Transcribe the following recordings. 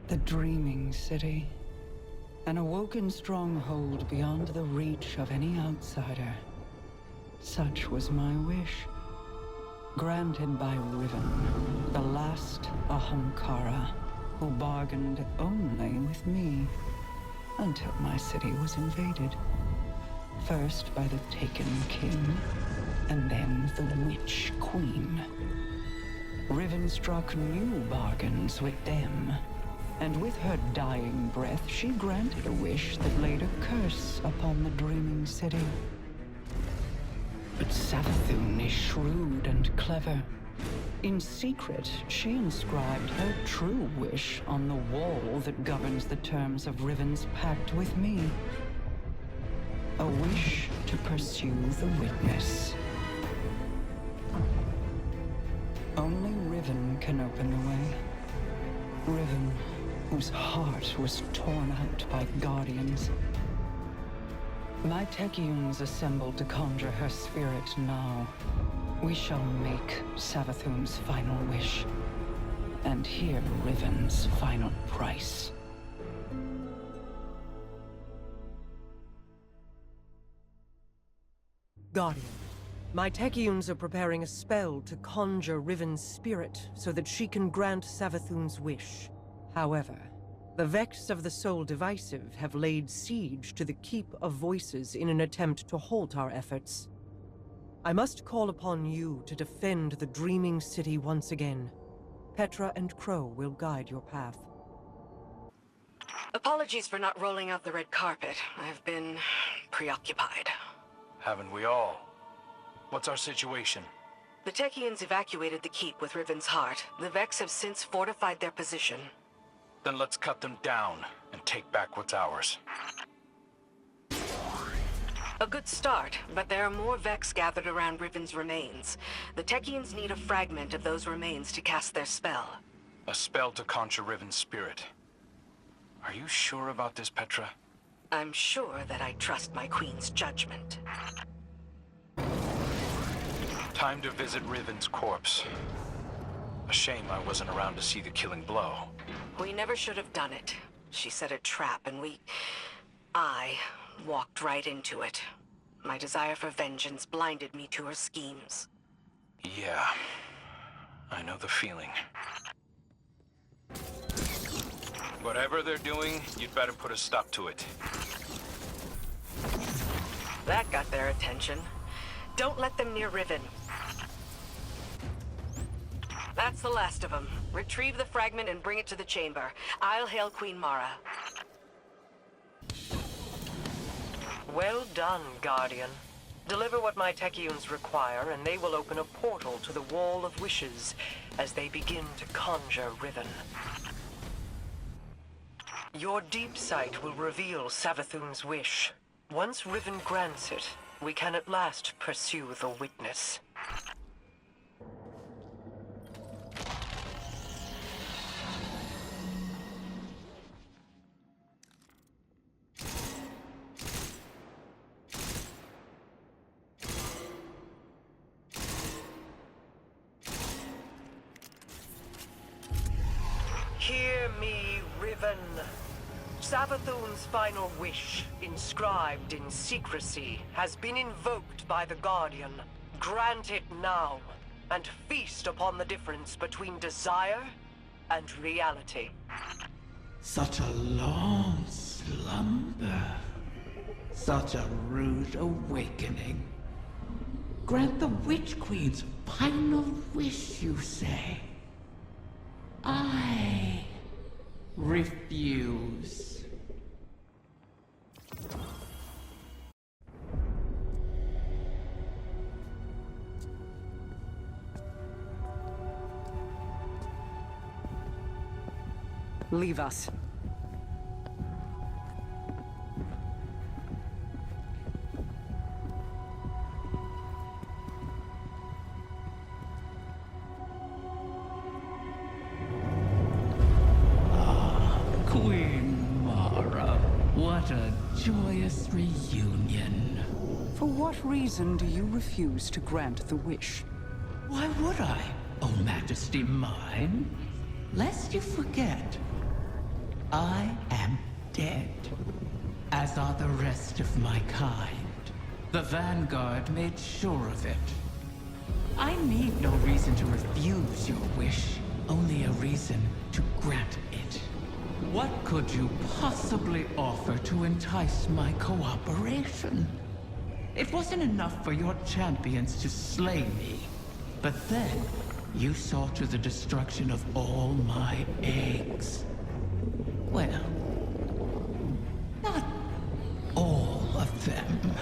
The Dreaming City. An awoken stronghold beyond the reach of any outsider. Such was my wish. Granted by Riven, the last Ahamkara, who bargained only with me, until my city was invaded. First by the Taken King, and then the Witch Queen. Riven struck new bargains with them, and with her dying breath she granted a wish that laid a curse upon the Dreaming City. But Savathun is shrewd and clever. In secret, she inscribed her true wish on the wall that governs the terms of Riven's pact with me. A wish to pursue the Witness. Only Riven can open the way. Riven, whose heart was torn out by Guardians. My Techeuns assembled to conjure her spirit now. We shall make Savathun's final wish, and hear Riven's final price. Guardian, my Techeuns are preparing a spell to conjure Riven's spirit so that she can grant Savathun's wish. However, the Vex of the Soul Divisive have laid siege to the Keep of Voices in an attempt to halt our efforts. I must call upon you to defend the Dreaming City once again. Petra and Crow will guide your path. Apologies for not rolling out the red carpet. I've been preoccupied. Haven't we all? What's our situation? The Techeuns evacuated the keep with Riven's heart. The Vex have since fortified their position. Then let's cut them down and take back what's ours. A good start, but there are more Vex gathered around Riven's remains. The Techeuns need a fragment of those remains to cast their spell. A spell to conjure Riven's spirit. Are you sure about this, Petra? I'm sure that I trust my queen's judgment. Time to visit Riven's corpse. A shame I wasn't around to see the killing blow. We never should have done it. She set a trap and I walked right into it. My desire for vengeance blinded me to her schemes. Yeah, I know the feeling. Whatever they're doing, you'd better put a stop to it. That got their attention. Don't let them near Riven. That's the last of them. Retrieve the fragment and bring it to the chamber. I'll hail Queen Mara. Well done, Guardian. Deliver what my Techeuns require, and they will open a portal to the Wall of Wishes as they begin to conjure Riven. Your deep sight will reveal Savathun's wish. Once Riven grants it, we can at last pursue the Witness. Hear me, Riven. Savathun's final wish, inscribed in secrecy, has been invoked by the Guardian. Grant it now, and feast upon the difference between desire and reality. Such a long slumber. Such a rude awakening. Grant the Witch Queen's final wish, you say? I refuse. Leave us. Queen Mara, what a joyous reunion. For what reason do you refuse to grant the wish? Why would I, O Majesty mine? Lest you forget, I am dead, as are the rest of my kind. The Vanguard made sure of it. I need no reason to refuse your wish, only a reason to grant it. What could you possibly offer to entice my cooperation? It wasn't enough for your champions to slay me, but then you saw to the destruction of all my eggs. Well, not all of them.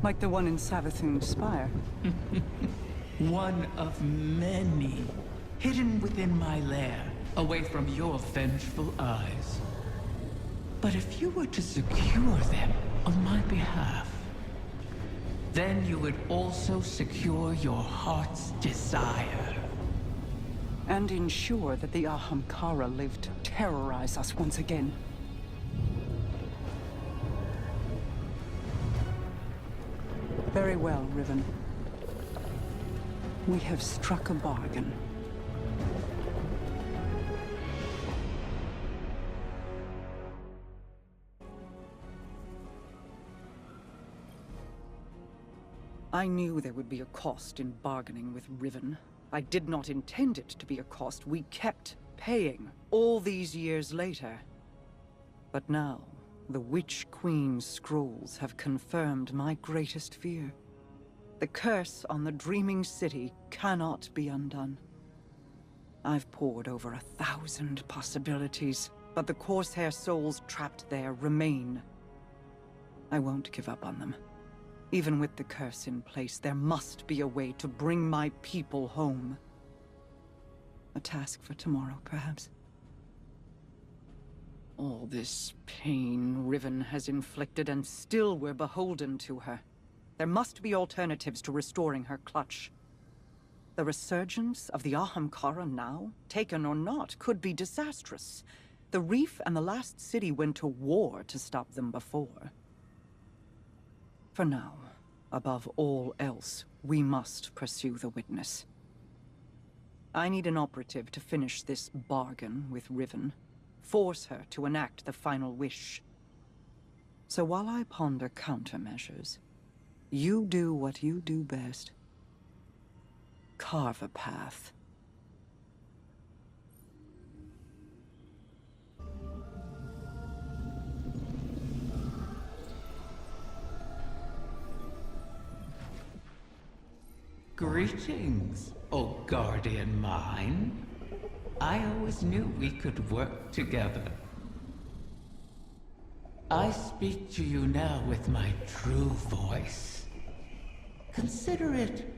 Like the one in Savathun's Spire. One of many, hidden within my lair, away from your vengeful eyes. But if you were to secure them on my behalf, then you would also secure your heart's desire. And ensure that the Ahamkara live to terrorize us once again. Very well, Riven. We have struck a bargain. I knew there would be a cost in bargaining with Riven. I did not intend it to be a cost we kept paying all these years later. But now, the Witch Queen's scrolls have confirmed my greatest fear. The curse on the Dreaming City cannot be undone. I've pored over 1,000 possibilities, but the Corsair souls trapped there remain. I won't give up on them. Even with the curse in place, there must be a way to bring my people home. A task for tomorrow, perhaps. All this pain Riven has inflicted, and still we're beholden to her. There must be alternatives to restoring her clutch. The resurgence of the Ahamkara now, taken or not, could be disastrous. The Reef and the last city went to war to stop them before. For now, above all else, we must pursue the Witness. I need an operative to finish this bargain with Riven. Force her to enact the final wish. So while I ponder countermeasures, you do what you do best. Carve a path. Greetings, O guardian mine. I always knew we could work together. I speak to you now with my true voice. Consider it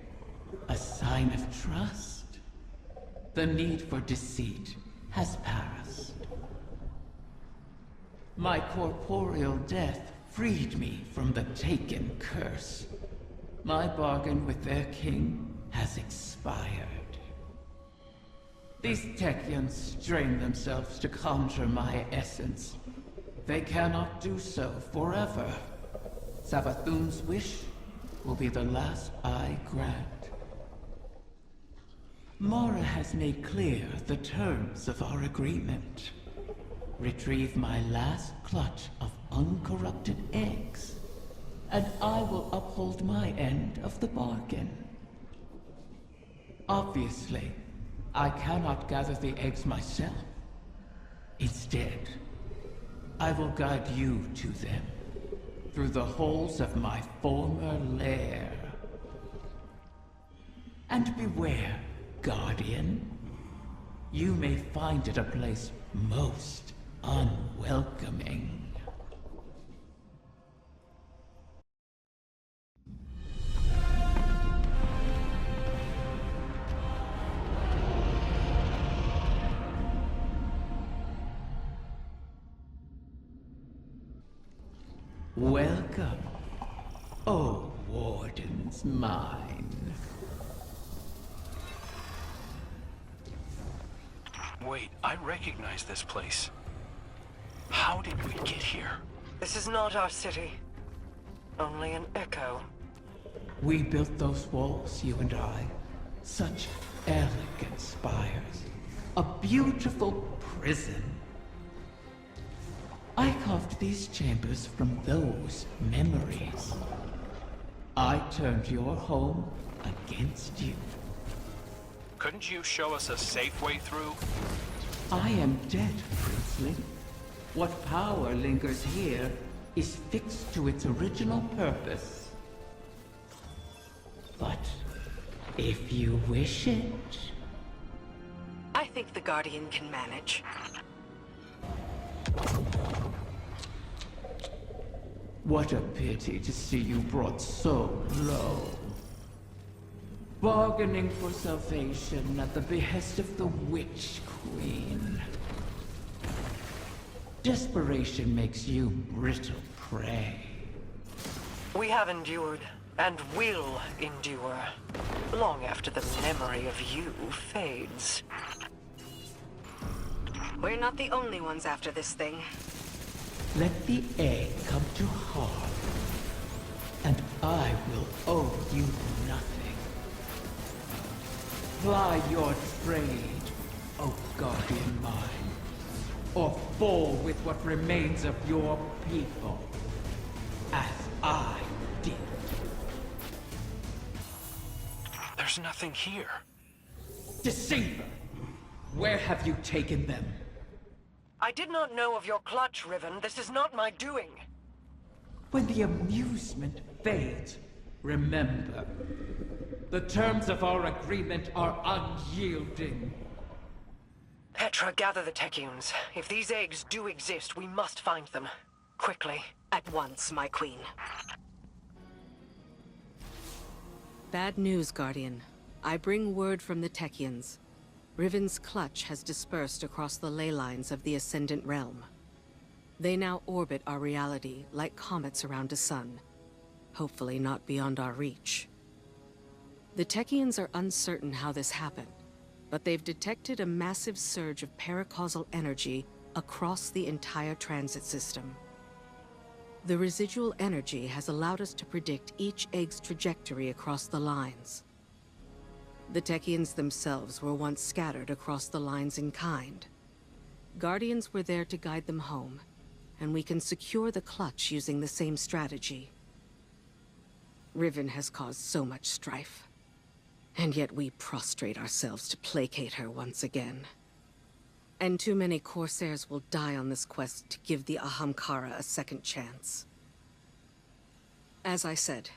a sign of trust. The need for deceit has passed. My corporeal death freed me from the Taken curse. My bargain with their king has expired. These Techeuns strain themselves to conjure my essence. They cannot do so forever. Savathun's wish will be the last I grant. Mara has made clear the terms of our agreement. Retrieve my last clutch of uncorrupted eggs, and I will uphold my end of the bargain. Obviously, I cannot gather the eggs myself. Instead, I will guide you to them, through the holes of my former lair. And beware, Guardian. You may find it a place most unwelcoming. Welcome, O Warden's mine. Wait, I recognize this place. How did we get here? This is not our city. Only an echo. We built those walls, you and I. Such elegant spires. A beautiful prison. I carved these chambers from those memories. I turned your home against you. Couldn't you show us a safe way through? I am dead, Princeling. What power lingers here is fixed to its original purpose. But if you wish it... I think the Guardian can manage. What a pity to see you brought so low. Bargaining for salvation at the behest of the Witch Queen. Desperation makes you brittle prey. We have endured, and will endure, long after the memory of you fades. We're not the only ones after this thing. Let the egg come to harm, and I will owe you nothing. Ply your trade, O Guardian mine, or fall with what remains of your people, as I did. There's nothing here. Deceiver! Where have you taken them? I did not know of your clutch, Riven. This is not my doing. When the amusement fades, remember, the terms of our agreement are unyielding. Petra, gather the Techians. If these eggs do exist, we must find them. Quickly. At once, my queen. Bad news, Guardian. I bring word from the Techians. Riven's clutch has dispersed across the ley lines of the Ascendant Realm. They now orbit our reality like comets around a sun, hopefully not beyond our reach. The Techians are uncertain how this happened, but they've detected a massive surge of paracausal energy across the entire transit system. The residual energy has allowed us to predict each egg's trajectory across the lines. The Techians themselves were once scattered across the lines in kind. Guardians were there to guide them home, and we can secure the clutch using the same strategy. Riven has caused so much strife, and yet we prostrate ourselves to placate her once again. And too many Corsairs will die on this quest to give the Ahamkara a second chance. As I said,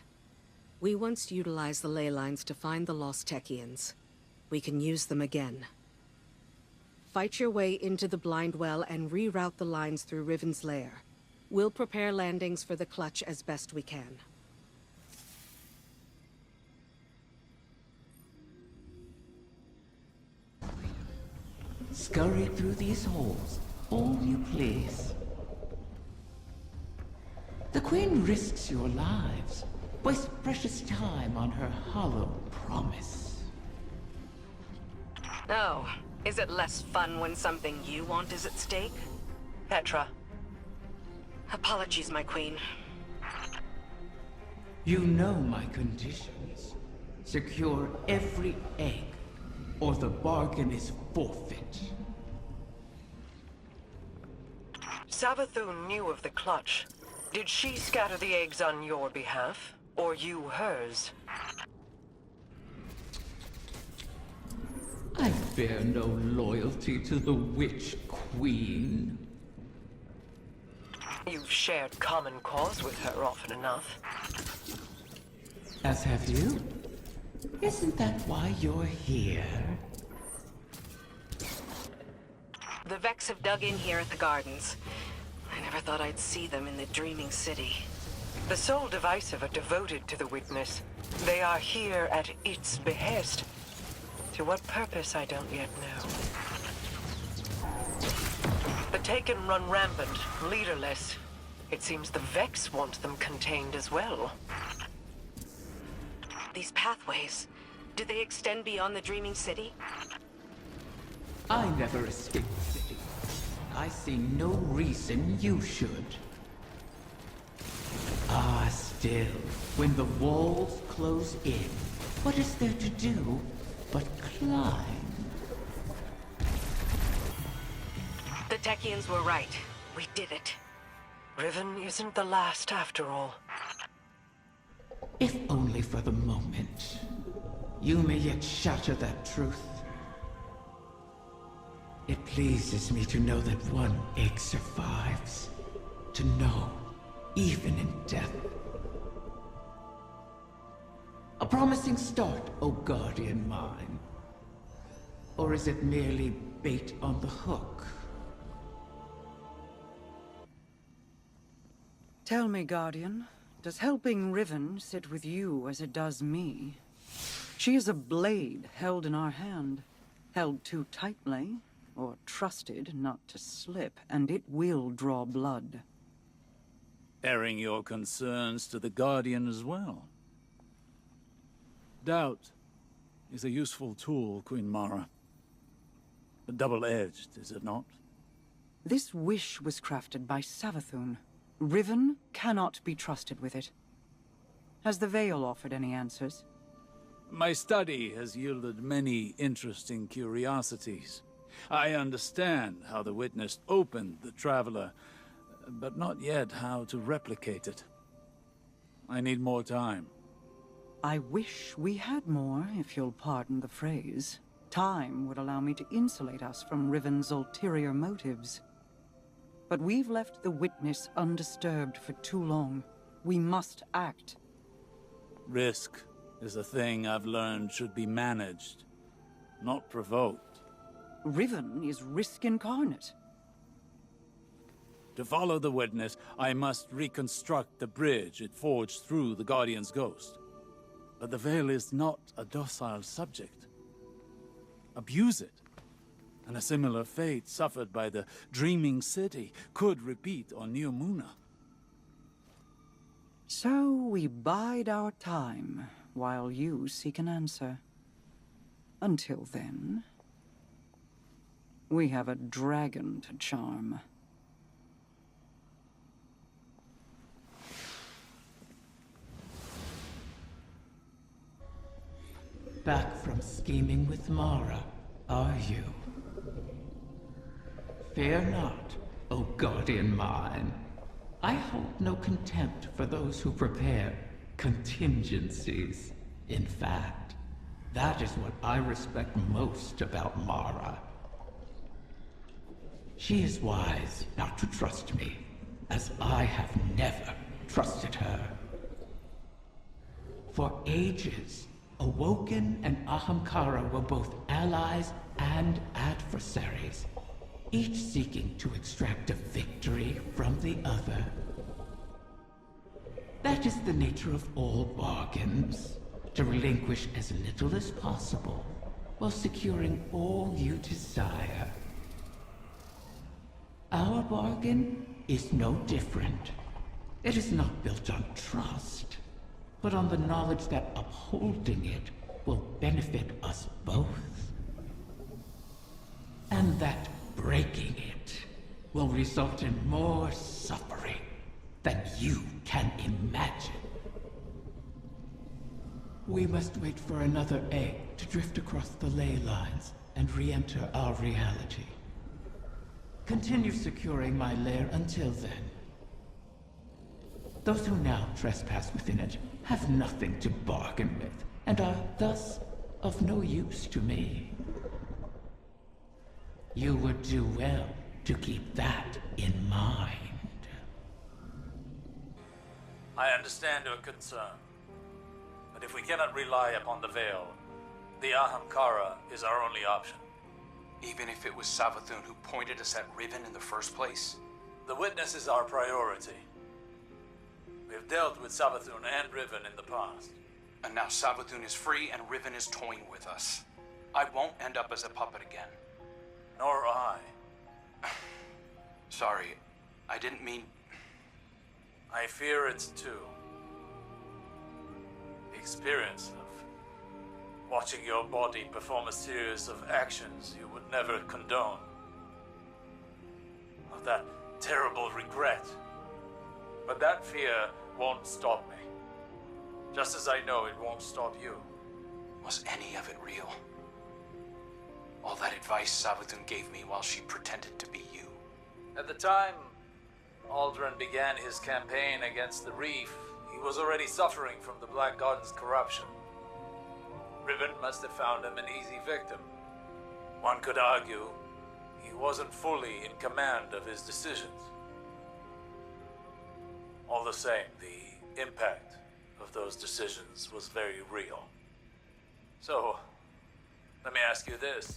we once utilized the ley lines to find the lost Techians. We can use them again. Fight your way into the Blind Well and reroute the lines through Riven's lair. We'll prepare landings for the clutch as best we can. Scurry through these halls, all you please. The Queen risks your lives. Waste precious time on her hollow promise. Oh, is it less fun when something you want is at stake? Petra. Apologies, my queen. You know my conditions. Secure every egg, or the bargain is forfeit. Savathun knew of the clutch. Did she scatter the eggs on your behalf? Or you hers? I bear no loyalty to the Witch Queen. You've shared common cause with her often enough. As have you? Isn't that why you're here? The Vex have dug in here at the Gardens. I never thought I'd see them in the Dreaming City. The Soul Divisive are devoted to the Witness. They are here at its behest. To what purpose, I don't yet know. The Taken run rampant, leaderless. It seems the Vex want them contained as well. These pathways, do they extend beyond the Dreaming City? I never escaped the city. I see no reason you should. Ah, still, when the walls close in, what is there to do but climb? Techians were right. We did it. Riven isn't the last after all. If only for the moment. You may yet shatter that truth. It pleases me to know that one egg survives. To know, even in death. A promising start, O guardian mine. Or is it merely bait on the hook? Tell me, Guardian, does helping Riven sit with you as it does me? She is a blade held in our hand, held too tightly, or trusted not to slip, and it will draw blood. Airing your concerns to the Guardian as well. Doubt is a useful tool, Queen Mara. But double-edged, is it not? This wish was crafted by Savathun. Riven cannot be trusted with it. Has the Veil offered any answers? My study has yielded many interesting curiosities. I understand how the Witness opened the Traveler, but not yet how to replicate it. I need more time. I wish we had more, if you'll pardon the phrase. Time would allow me to insulate us from Riven's ulterior motives. But we've left the Witness undisturbed for too long. We must act. Risk is a thing I've learned should be managed, not provoked. Riven is risk incarnate. To follow the Witness, I must reconstruct the bridge it forged through the Guardian's ghost. But the Veil is not a docile subject. Abuse it, and a similar fate suffered by the Dreaming City could repeat on New Muna. So we bide our time, while you seek an answer. Until then, we have a dragon to charm. Back from scheming with Mara, are you? Fear not, O guardian mine. I hold no contempt for those who prepare contingencies. In fact, that is what I respect most about Mara. She is wise not to trust me, as I have never trusted her. For ages, Awoken and Ahamkara were both allies and adversaries, each seeking to extract a victory from the other. That is the nature of all bargains, to relinquish as little as possible, while securing all you desire. Our bargain is no different. It is not built on trust, but on the knowledge that upholding it will benefit us both. And that breaking it will result in more suffering than you can imagine. We must wait for another egg to drift across the ley lines and re-enter our reality. Continue securing my lair until then. Those who now trespass within it have nothing to bargain with, and are thus of no use to me. You would do well to keep that in mind. I understand your concern, but if we cannot rely upon the Veil, the Ahamkara is our only option. Even if it was Savathun who pointed us at Riven in the first place? The Witness is our priority. We have dealt with Savathun and Riven in the past. And now Savathun is free and Riven is toying with us. I won't end up as a puppet again. Nor I. Sorry, I didn't mean... I fear it too. The experience of watching your body perform a series of actions you would never condone. Of that terrible regret. But that fear won't stop me. Just as I know it won't stop you. Was any of it real? All that advice Savathun gave me while she pretended to be you? At the time Aldrin began his campaign against the Reef, he was already suffering from the Black Garden's corruption. Riven must have found him an easy victim. One could argue he wasn't fully in command of his decisions. All the same, the impact of those decisions was very real. So, let me ask you this.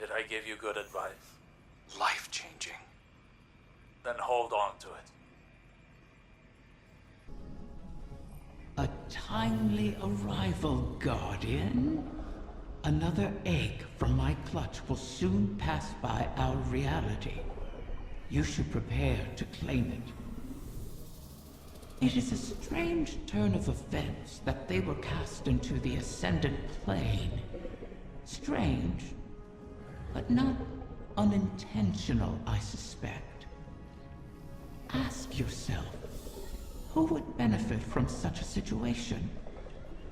Did I give you good advice? Life-changing. Then hold on to it. A timely arrival, Guardian. Another egg from my clutch will soon pass by our reality. You should prepare to claim it. It is a strange turn of events that they were cast into the Ascendant Plane. Strange, but not unintentional, I suspect. Ask yourself, who would benefit from such a situation?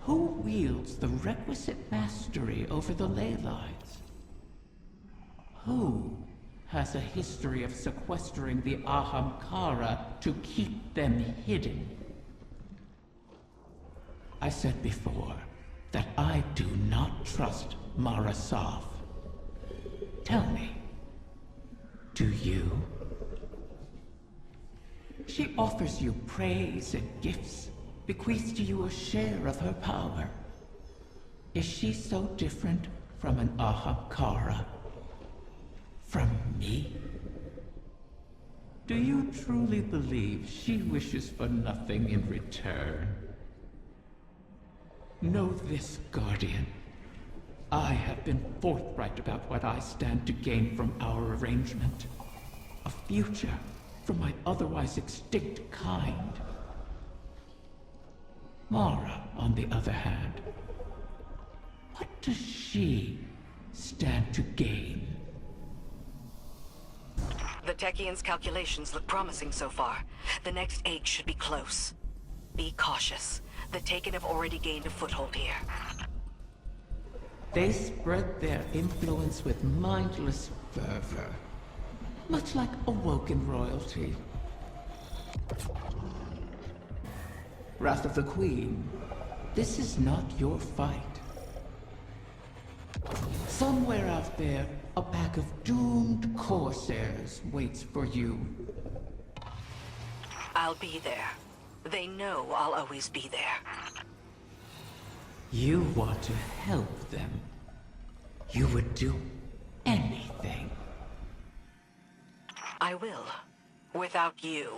Who wields the requisite mastery over the ley lines? Who has a history of sequestering the Ahamkara to keep them hidden? I said before that I do not trust Mara Sov. Tell me, do you? She offers you praise and gifts, bequeaths to you a share of her power. Is she so different from an Ahamkara? From me? Do you truly believe she wishes for nothing in return? Know this, Guardian. I have been forthright about what I stand to gain from our arrangement. A future for my otherwise extinct kind. Mara, on the other hand, what does she stand to gain? The Techians' calculations look promising so far. The next egg should be close. Be cautious. The Taken have already gained a foothold here. They spread their influence with mindless fervor, much like awoken royalty. Wrath of the Queen, this is not your fight. Somewhere out there, a pack of doomed Corsairs waits for you. I'll be there. They know I'll always be there. You want to help them. You would do anything. I will. Without you.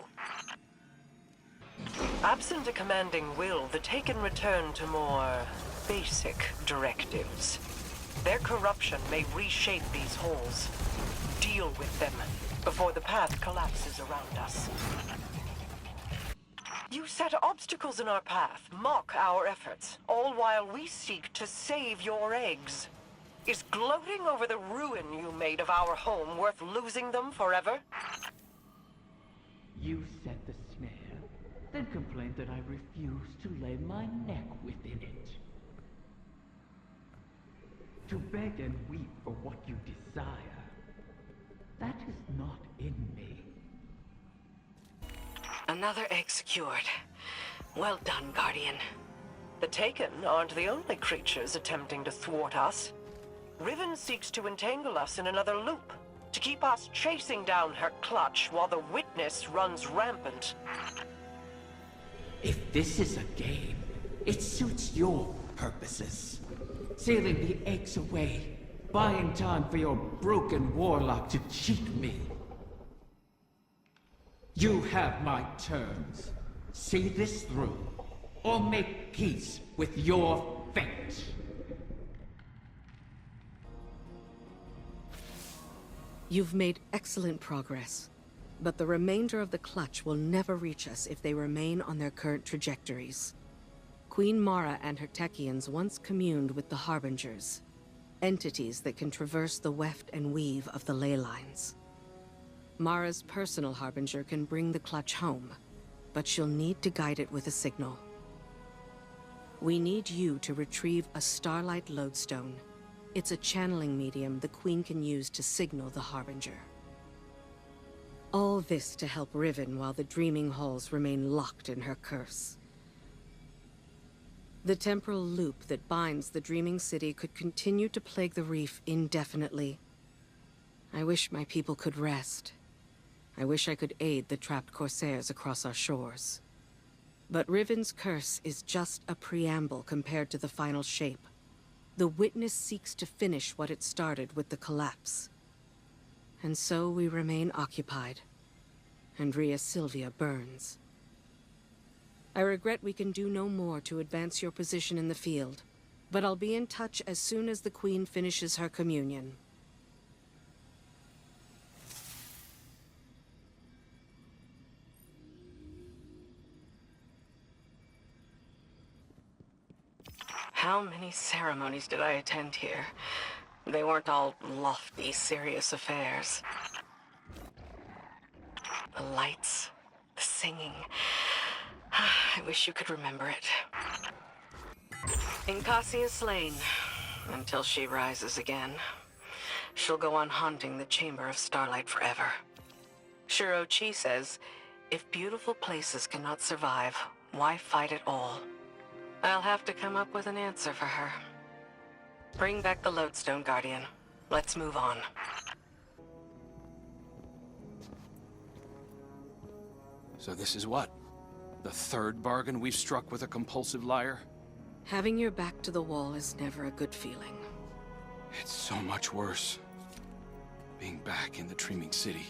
Absent a commanding will, the Taken return to more basic directives. Their corruption may reshape these halls. Deal with them before the path collapses around us. You set obstacles in our path, mock our efforts, all while we seek to save your eggs. Is gloating over the ruin you made of our home worth losing them forever? You set the snare, then complained that I refused to lay my neck within it. To beg and weep for what you desire, that is not in me. Another egg secured. Well done, Guardian. The Taken aren't the only creatures attempting to thwart us. Riven seeks to entangle us in another loop, to keep us chasing down her clutch while the Witness runs rampant. If this is a game, it suits your purposes. Sealing the eggs away, buying time for your broken warlock to cheat me. You have my terms. See this through, or make peace with your fate. You've made excellent progress, but the remainder of the Clutch will never reach us if they remain on their current trajectories. Queen Mara and her Techians once communed with the Harbingers, entities that can traverse the weft and weave of the ley lines. Mara's personal Harbinger can bring the Clutch home, but she'll need to guide it with a signal. We need you to retrieve a Starlight Lodestone. It's a channeling medium the Queen can use to signal the Harbinger. All this to help Riven while the Dreaming Halls remain locked in her curse. The temporal loop that binds the Dreaming City could continue to plague the reef indefinitely. I wish my people could rest. I wish I could aid the trapped Corsairs across our shores. But Riven's curse is just a preamble compared to the final shape. The Witness seeks to finish what it started with the collapse. And so we remain occupied. And Rhea Sylvia burns. I regret we can do no more to advance your position in the field, but I'll be in touch as soon as the Queen finishes her communion. How many ceremonies did I attend here? They weren't all lofty, serious affairs. The lights, the singing. I wish you could remember it. Inkasi is slain, until she rises again. She'll go on haunting the Chamber of Starlight forever. Shuro Chi says, if beautiful places cannot survive, why fight at all? I'll have to come up with an answer for her. Bring back the Lodestone, Guardian. Let's move on. So this is what? The third bargain we've struck with a compulsive liar? Having your back to the wall is never a good feeling. It's so much worse. Being back in the Dreaming City.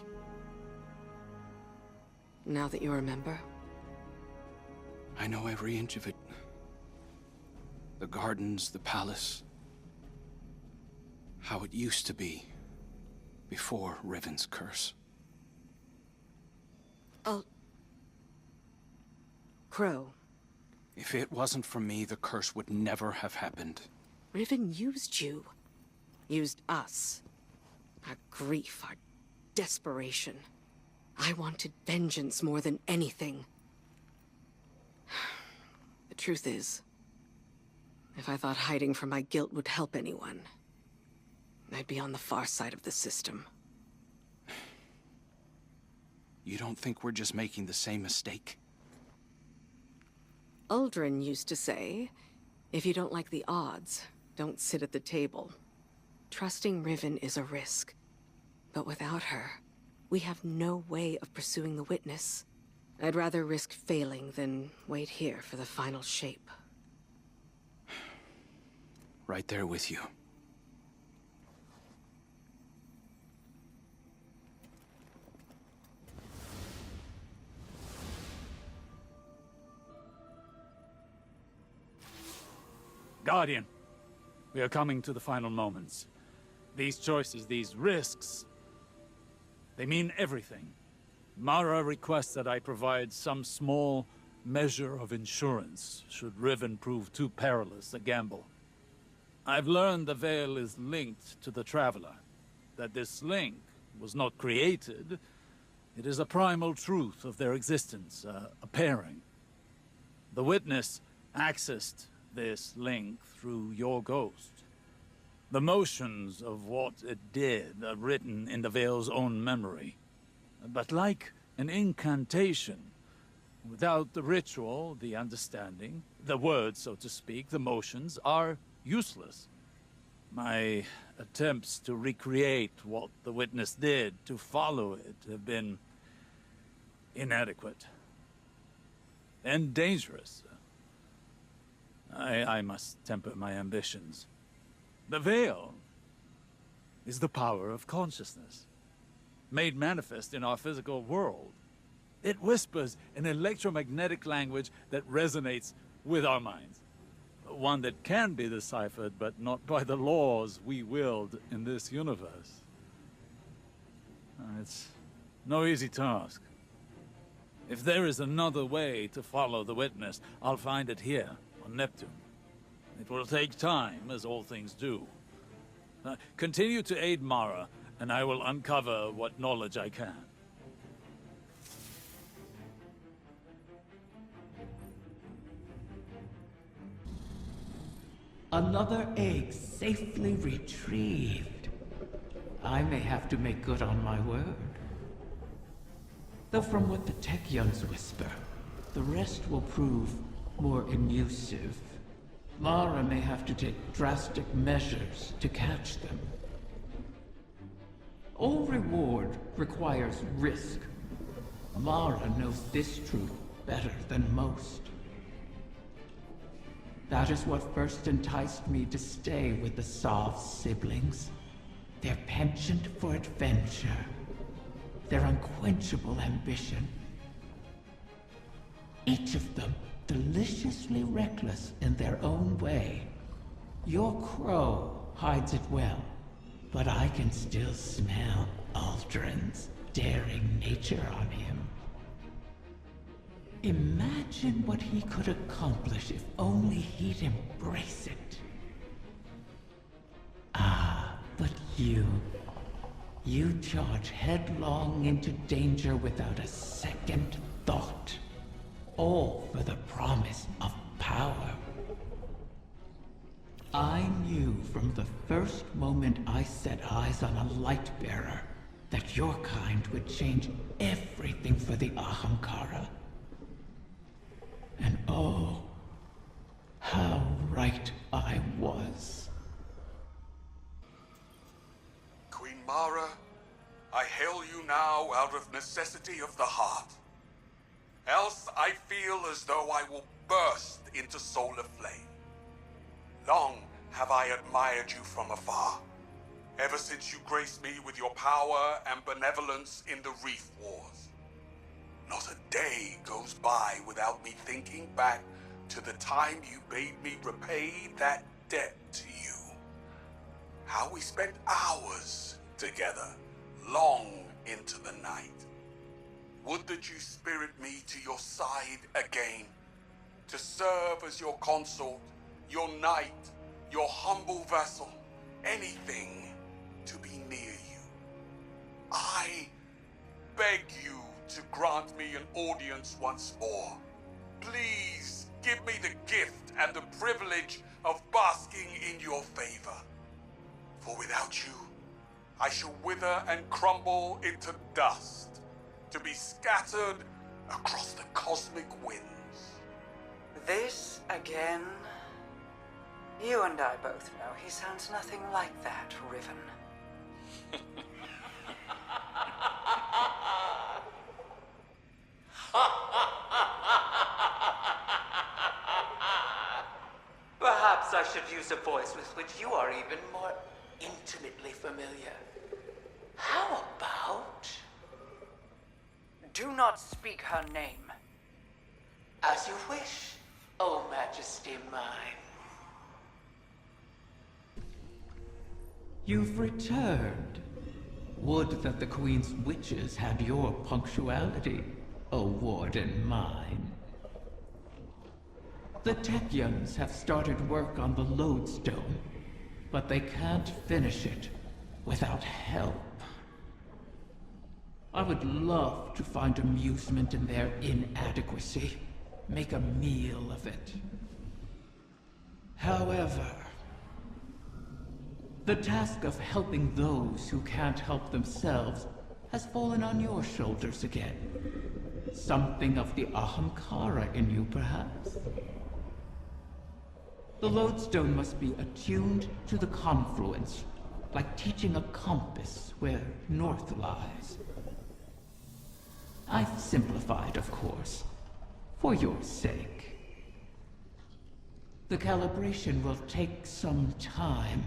Now that you remember? I know every inch of it. The gardens, the palace. How it used to be. Before Riven's curse. Crow. If it wasn't for me, the curse would never have happened. Riven used you. Used us. Our grief, our desperation. I wanted vengeance more than anything. The truth is, if I thought hiding from my guilt would help anyone, I'd be on the far side of the system. You don't think we're just making the same mistake? Uldren used to say, if you don't like the odds, don't sit at the table. Trusting Riven is a risk. But without her, we have no way of pursuing the Witness. I'd rather risk failing than wait here for the final shape. Right there with you. Guardian, we are coming to the final moments. These choices, these risks, they mean everything. Mara requests that I provide some small measure of insurance should Riven prove too perilous a gamble. I've learned the Veil is linked to the Traveler. That this link was not created, it is a primal truth of their existence, a pairing. The Witness accessed this link through your ghost. The motions of what it did are written in the Veil's own memory. But like an incantation, without the ritual, the understanding, the words, so to speak, the motions, are useless. My attempts to recreate what the Witness did, to follow it, have been inadequate. And dangerous. I must temper my ambitions. The Veil is the power of consciousness, made manifest in our physical world. It whispers an electromagnetic language that resonates with our minds. One that can be deciphered, but not by the laws we wield in this universe. It's no easy task. If there is another way to follow the Witness, I'll find it here on Neptune. It will take time, as all things do. Continue to aid Mara, and I will uncover what knowledge I can. Another egg safely retrieved. I may have to make good on my word. Though from what the Techyons whisper, the rest will prove more elusive. Mara may have to take drastic measures to catch them. All reward requires risk. Mara knows this truth better than most. That is what first enticed me to stay with the Sov siblings. Their penchant for adventure. Their unquenchable ambition. Each of them deliciously reckless in their own way. Your crow hides it well, but I can still smell Aldrin's daring nature on him. Imagine what he could accomplish if only he'd embrace it. Ah, but you charge headlong into danger without a second thought. All for the promise of power. I knew from the first moment I set eyes on a Lightbearer that your kind would change everything for the Ahamkara. And oh, how right I was. Queen Mara, I hail you now out of necessity of the heart. Else I feel as though I will burst into solar flame. Long have I admired you from afar, ever since you graced me with your power and benevolence in the Reef Wars. Not a day goes by without me thinking back to the time you bade me repay that debt to you. How we spent hours together, long into the night. Would that you spirit me to your side again, to serve as your consort, your knight, your humble vassal, anything to be near you. I beg you to grant me an audience once more. Please give me the gift and the privilege of basking in your favor. For without you, I shall wither and crumble into dust, to be scattered across the cosmic winds. This again? You and I both know he sounds nothing like that, Riven. Perhaps I should use a voice with which you are even more intimately familiar. How about... Do not speak her name. As you wish, O Majesty mine. You've returned. Would that the Queen's witches had your punctuality, O Warden mine. The Techyons have started work on the Lodestone, but they can't finish it without help. I would love to find amusement in their inadequacy, make a meal of it. However, the task of helping those who can't help themselves has fallen on your shoulders again. Something of the Ahamkara in you, perhaps? The Lodestone must be attuned to the confluence, like teaching a compass where north lies. I've simplified, of course, for your sake. The calibration will take some time.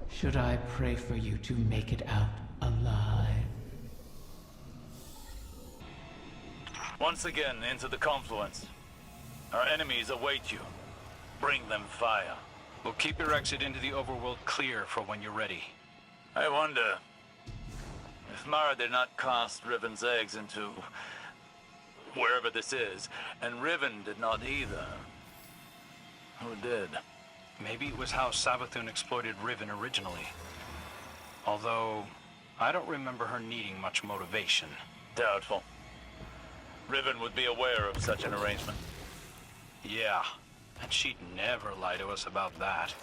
Should I pray for you to make it out alive? Once again, into the confluence. Our enemies await you. Bring them fire. We'll keep your exit into the overworld clear for when you're ready. I wonder if Mara did not cast Riven's eggs into wherever this is, and Riven did not either. Who did? Maybe it was how Savathun exploited Riven originally. Although, I don't remember her needing much motivation. Doubtful. Riven would be aware of such an arrangement. Yeah, and she'd never lie to us about that.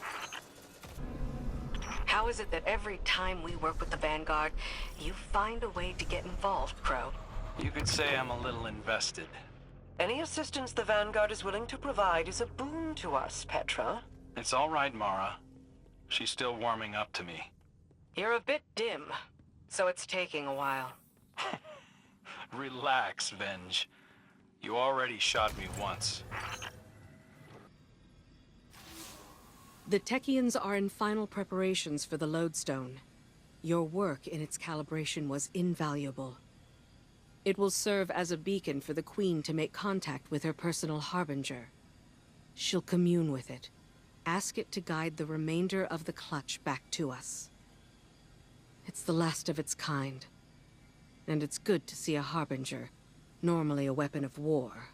How is it that every time we work with the Vanguard, you find a way to get involved, Crow? You could say I'm a little invested. Any assistance the Vanguard is willing to provide is a boon to us, Petra. It's all right, Mara. She's still warming up to me. You're a bit dim, so it's taking a while. Relax, Venge. You already shot me once. The Techians are in final preparations for the Lodestone. Your work in its calibration was invaluable. It will serve as a beacon for the Queen to make contact with her personal Harbinger. She'll commune with it. Ask it to guide the remainder of the clutch back to us. It's the last of its kind. And it's good to see a Harbinger, normally a weapon of war,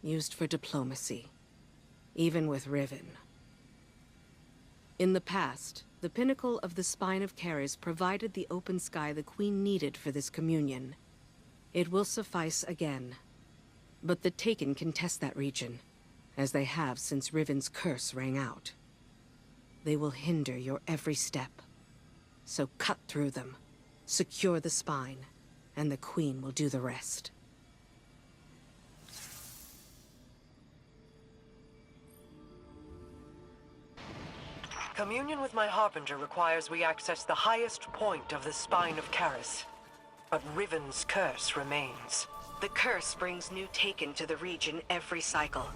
used for diplomacy. Even with Riven. In the past, the pinnacle of the Spine of Keres provided the open sky the Queen needed for this communion. It will suffice again. But the Taken can test that region, as they have since Riven's curse rang out. They will hinder your every step. So cut through them, secure the Spine, and the Queen will do the rest. Communion with my Harbinger requires we access the highest point of the Spine of Keres. But Riven's curse remains. The curse brings new Taken to the region every cycle.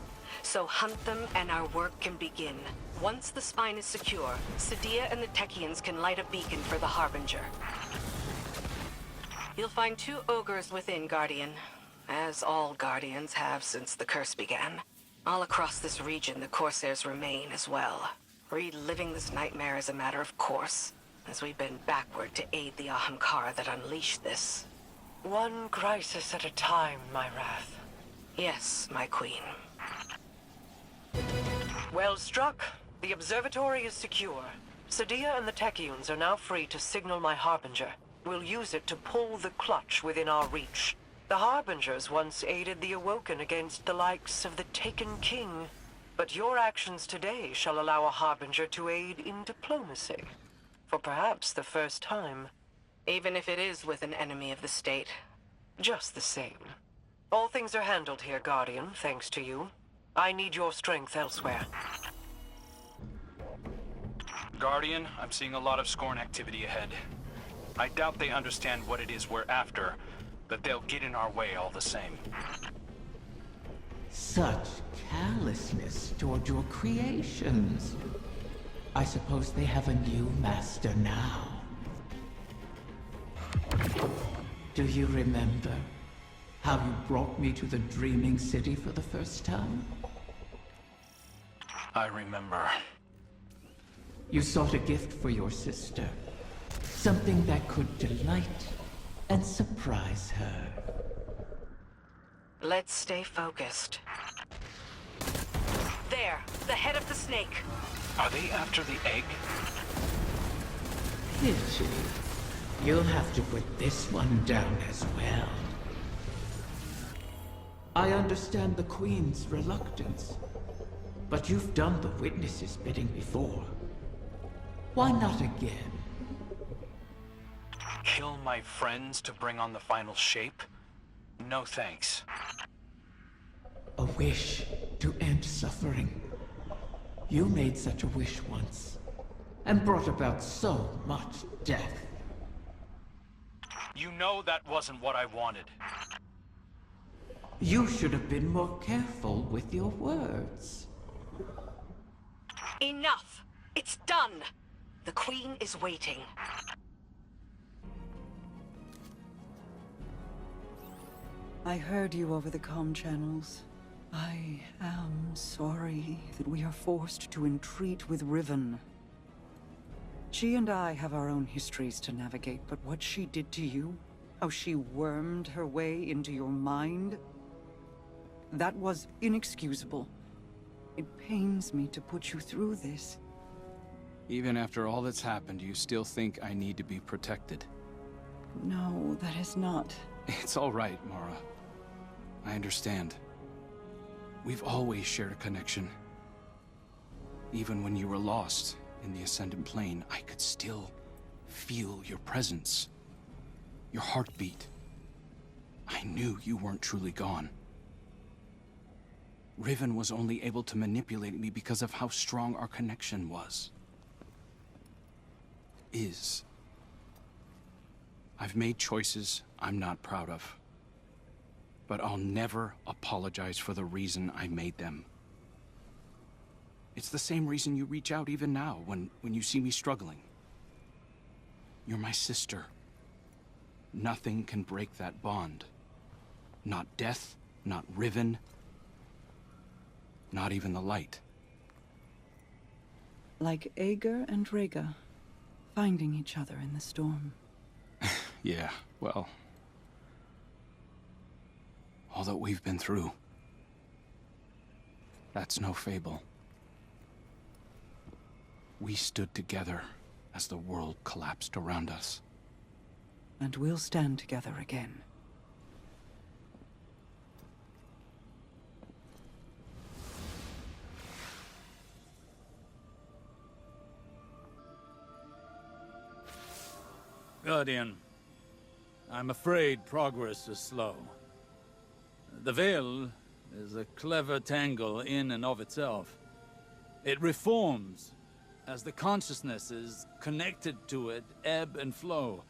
So hunt them and our work can begin. Once the Spine is secure, Sadia and the Techians can light a beacon for the Harbinger. You'll find 2 ogres within, Guardian. As all Guardians have since the curse began. All across this region, the Corsairs remain as well. Reliving this nightmare is a matter of course, as we bend backward to aid the Ahamkara that unleashed this. One crisis at a time, my Wrath. Yes, my queen. Well struck. The observatory is secure. Sadia and the Techians are now free to signal my Harbinger. We'll use it to pull the clutch within our reach. The Harbingers once aided the Awoken against the likes of the Taken King. But your actions today shall allow a Harbinger to aid in diplomacy. For perhaps the first time. Even if it is with an enemy of the state. Just the same. All things are handled here, Guardian, thanks to you. I need your strength elsewhere. Guardian, I'm seeing a lot of Scorn activity ahead. I doubt they understand what it is we're after, but they'll get in our way all the same. Such callousness toward your creations. I suppose they have a new master now. Do you remember how you brought me to the Dreaming City for the first time? I remember. You sought a gift for your sister. Something that could delight and surprise her. Let's stay focused. There, the head of the snake. Are they after the egg? Pity. You'll have to put this one down as well. I understand the Queen's reluctance, but you've done the Witness's bidding before. Why not again? Kill my friends to bring on the final shape? No thanks. A wish to end suffering. You made such a wish once, and brought about so much death. You know that wasn't what I wanted. You should have been more careful with your words. Enough! It's done! The Queen is waiting. I heard you over the comm channels. I am sorry that we are forced to entreat with Riven. She and I have our own histories to navigate, but what she did to you, how she wormed her way into your mind, that was inexcusable. It pains me to put you through this. Even after all that's happened, you still think I need to be protected? No, that is not. It's all right, Mara. I understand. We've always shared a connection. Even when you were lost in the Ascendant Plane, I could still feel your presence. Your heartbeat. I knew you weren't truly gone. Riven was only able to manipulate me because of how strong our connection was. Is. I've made choices I'm not proud of. But I'll never apologize for the reason I made them. It's the same reason you reach out even now when you see me struggling. You're my sister. Nothing can break that bond. Not death, not Riven, not even the light. Like Ager and Rhaegar, finding each other in the storm. Yeah, well... all that we've been through. That's no fable. We stood together as the world collapsed around us. And we'll stand together again. Guardian, I'm afraid progress is slow. The Veil is a clever tangle in and of itself. It reforms as the consciousnesses connected to it ebb and flow.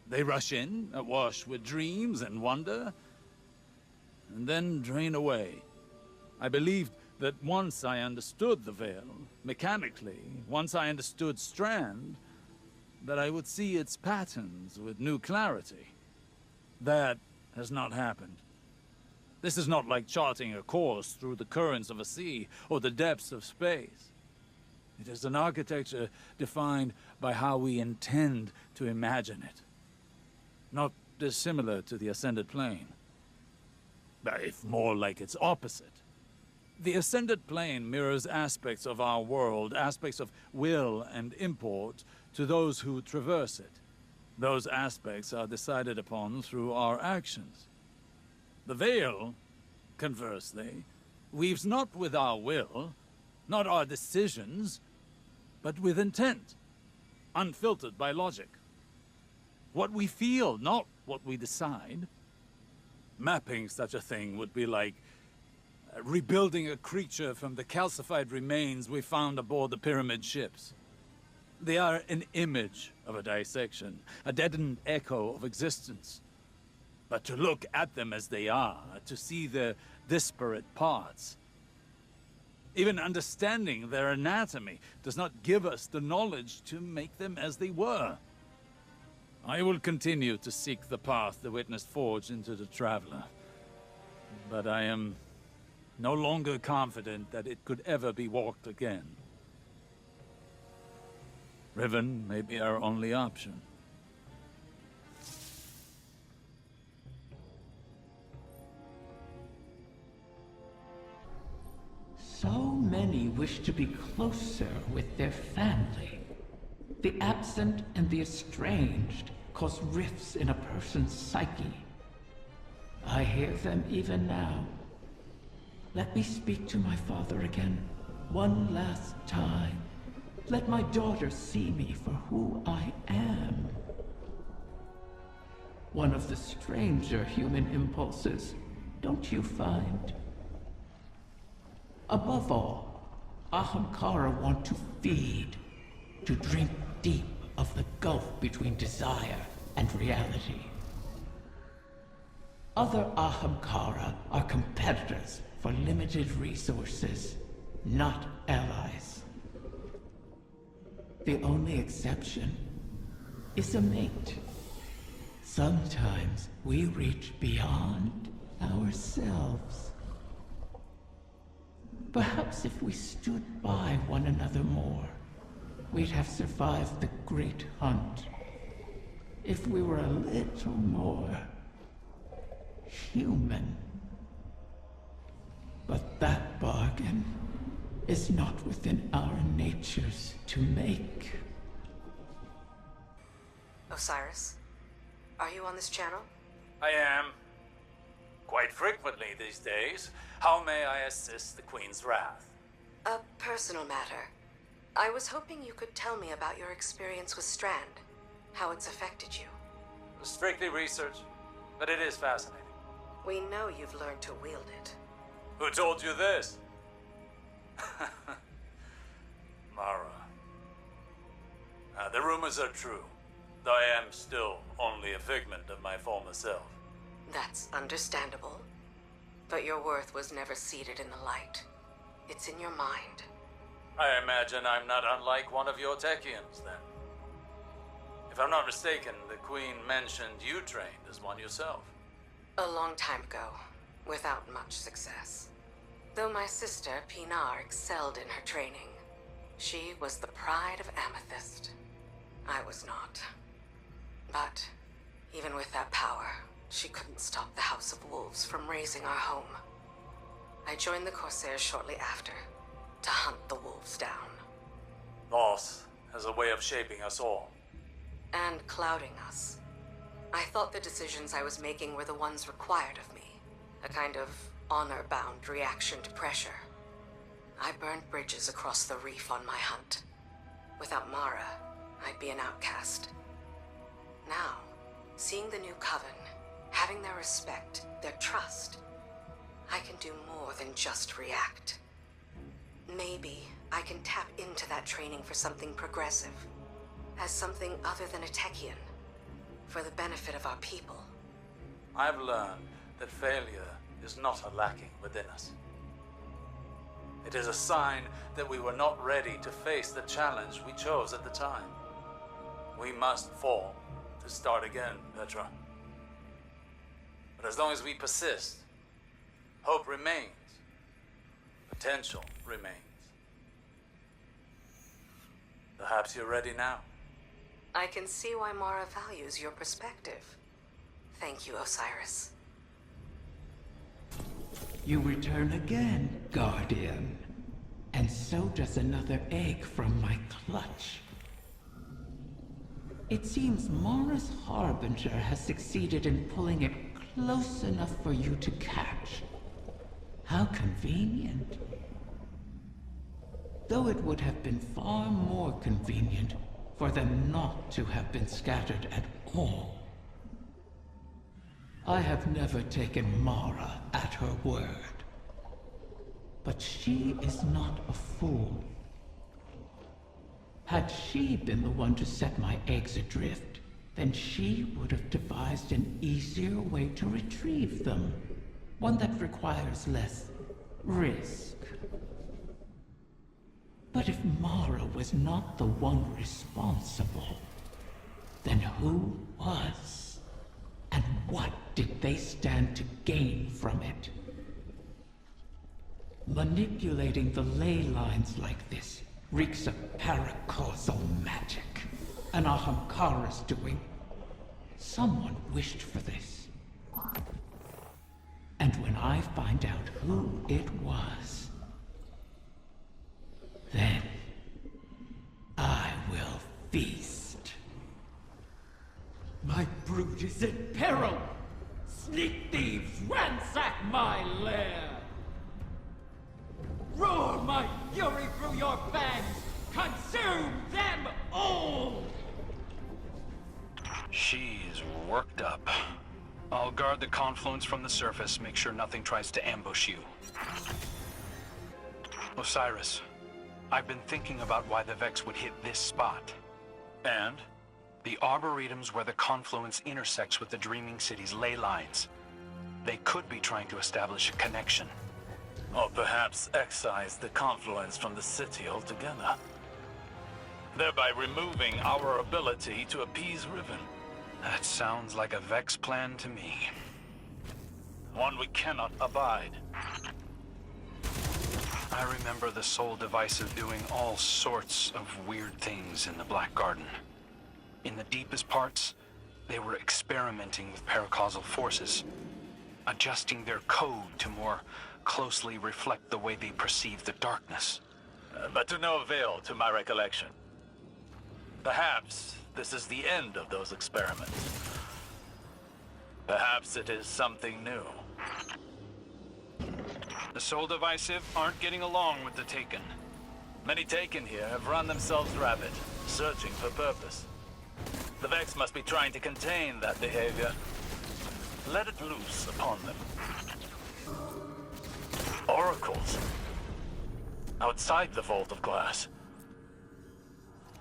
They rush in, awash with dreams and wonder, and then drain away. I believed that once I understood the Veil, mechanically, once I understood Strand, that I would see its patterns with new clarity. That has not happened. This is not like charting a course through the currents of a sea or the depths of space. It is an architecture defined by how we intend to imagine it. Not dissimilar to the Ascended Plane, but if more like its opposite. The Ascended Plane mirrors aspects of our world, aspects of will and import, to those who traverse it. Those aspects are decided upon through our actions. The Veil, conversely, weaves not with our will, not our decisions, but with intent, unfiltered by logic. What we feel, not what we decide. Mapping such a thing would be like rebuilding a creature from the calcified remains we found aboard the pyramid ships. They are an image of a dissection, a deadened echo of existence. But to look at them as they are, to see their disparate parts, even understanding their anatomy, does not give us the knowledge to make them as they were. I will continue to seek the path the Witness forged into the Traveler, but I am no longer confident that it could ever be walked again. Riven may be our only option. So many wish to be closer with their family. The absent and the estranged cause rifts in a person's psyche. I hear them even now. Let me speak to my father again, one last time. Let my daughter see me for who I am. One of the stranger human impulses, don't you find? Above all, Ahamkara want to feed, to drink deep of the gulf between desire and reality. Other Ahamkara are competitors for limited resources, not allies. The only exception is a mate. Sometimes we reach beyond ourselves. Perhaps if we stood by one another more, we'd have survived the great hunt. If we were a little more human. But that bargain is not within our natures to make. Osiris, are you on this channel? I am. Quite frequently these days. How may I assist the Queen's wrath? A personal matter. I was hoping you could tell me about your experience with Strand, how it's affected you. Strictly research, but it is fascinating. We know you've learned to wield it. Who told you this? Mara. The rumors are true, though I am still only a figment of my former self. That's understandable. But your worth was never seated in the light. It's in your mind. I imagine I'm not unlike one of your Techians, then. If I'm not mistaken, the Queen mentioned you trained as one yourself. A long time ago, without much success. Though my sister, Pinar, excelled in her training. She was the pride of Amethyst. I was not. But, even with that power, she couldn't stop the House of Wolves from razing our home. I joined the Corsairs shortly after, to hunt the wolves down. Loss has a way of shaping us all. And clouding us. I thought the decisions I was making were the ones required of me. A kind of honor-bound reaction to pressure. I burned bridges across the reef on my hunt. Without Mara, I'd be an outcast. Now, seeing the new Coven, having their respect, their trust, I can do more than just react. Maybe I can tap into that training for something progressive, as something other than a Techian, for the benefit of our people. I've learned that failure is not a lacking within us. It is a sign that we were not ready to face the challenge we chose at the time. We must fall to start again, Petra. But as long as we persist, hope remains. Potential remains. Perhaps you're ready now. I can see why Mara values your perspective. Thank you, Osiris. You return again, Guardian. And so does another egg from my clutch. It seems Mara's Harbinger has succeeded in pulling it close enough for you to catch. How convenient. Though it would have been far more convenient for them not to have been scattered at all. I have never taken Mara at her word. But she is not a fool. Had she been the one to set my eggs adrift, then she would have devised an easier way to retrieve them. One that requires less risk. But if Mara was not the one responsible, then who was? And what did they stand to gain from it? Manipulating the ley lines like this reeks of paracausal magic. An Ahamkara's doing. Someone wished for this. And when I find out who it was, then I will feast. My brood is in peril! Sneak thieves ransack my lair! Roar my fury through your fangs! Consume them all! She's worked up. I'll guard the confluence from the surface, make sure nothing tries to ambush you. Osiris, I've been thinking about why the Vex would hit this spot. And the Arboretums where the confluence intersects with the Dreaming City's ley lines. They could be trying to establish a connection. Or perhaps excise the confluence from the city altogether, thereby removing our ability to appease Riven. That sounds like a Vex plan to me. One we cannot abide. I remember the Soul Divisive doing all sorts of weird things in the Black Garden. In the deepest parts, they were experimenting with paracausal forces, adjusting their code to more closely reflect the way they perceive the darkness. But to no avail to my recollection. Perhaps this is the end of those experiments. Perhaps it is something new. The Soul Divisive aren't getting along with the Taken. Many Taken here have run themselves rabbit, searching for purpose. The Vex must be trying to contain that behavior. let it loose upon them. Oracles. Outside the Vault of Glass.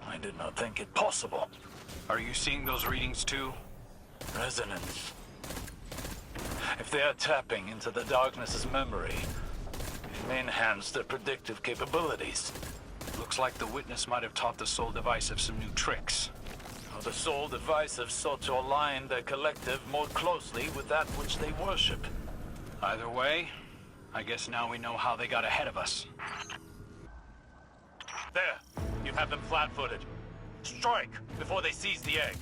I did not think it possible. Are you seeing those readings too? Resonance. If they are tapping into the Darkness's memory, it may enhance their predictive capabilities. Looks like the Witness might have taught the Soul Divisive some new tricks. The Soul Divisive sought to align their collective more closely with that which they worship. Either way, I guess now we know how they got ahead of us. There! You have them flat-footed. Strike before they seize the egg.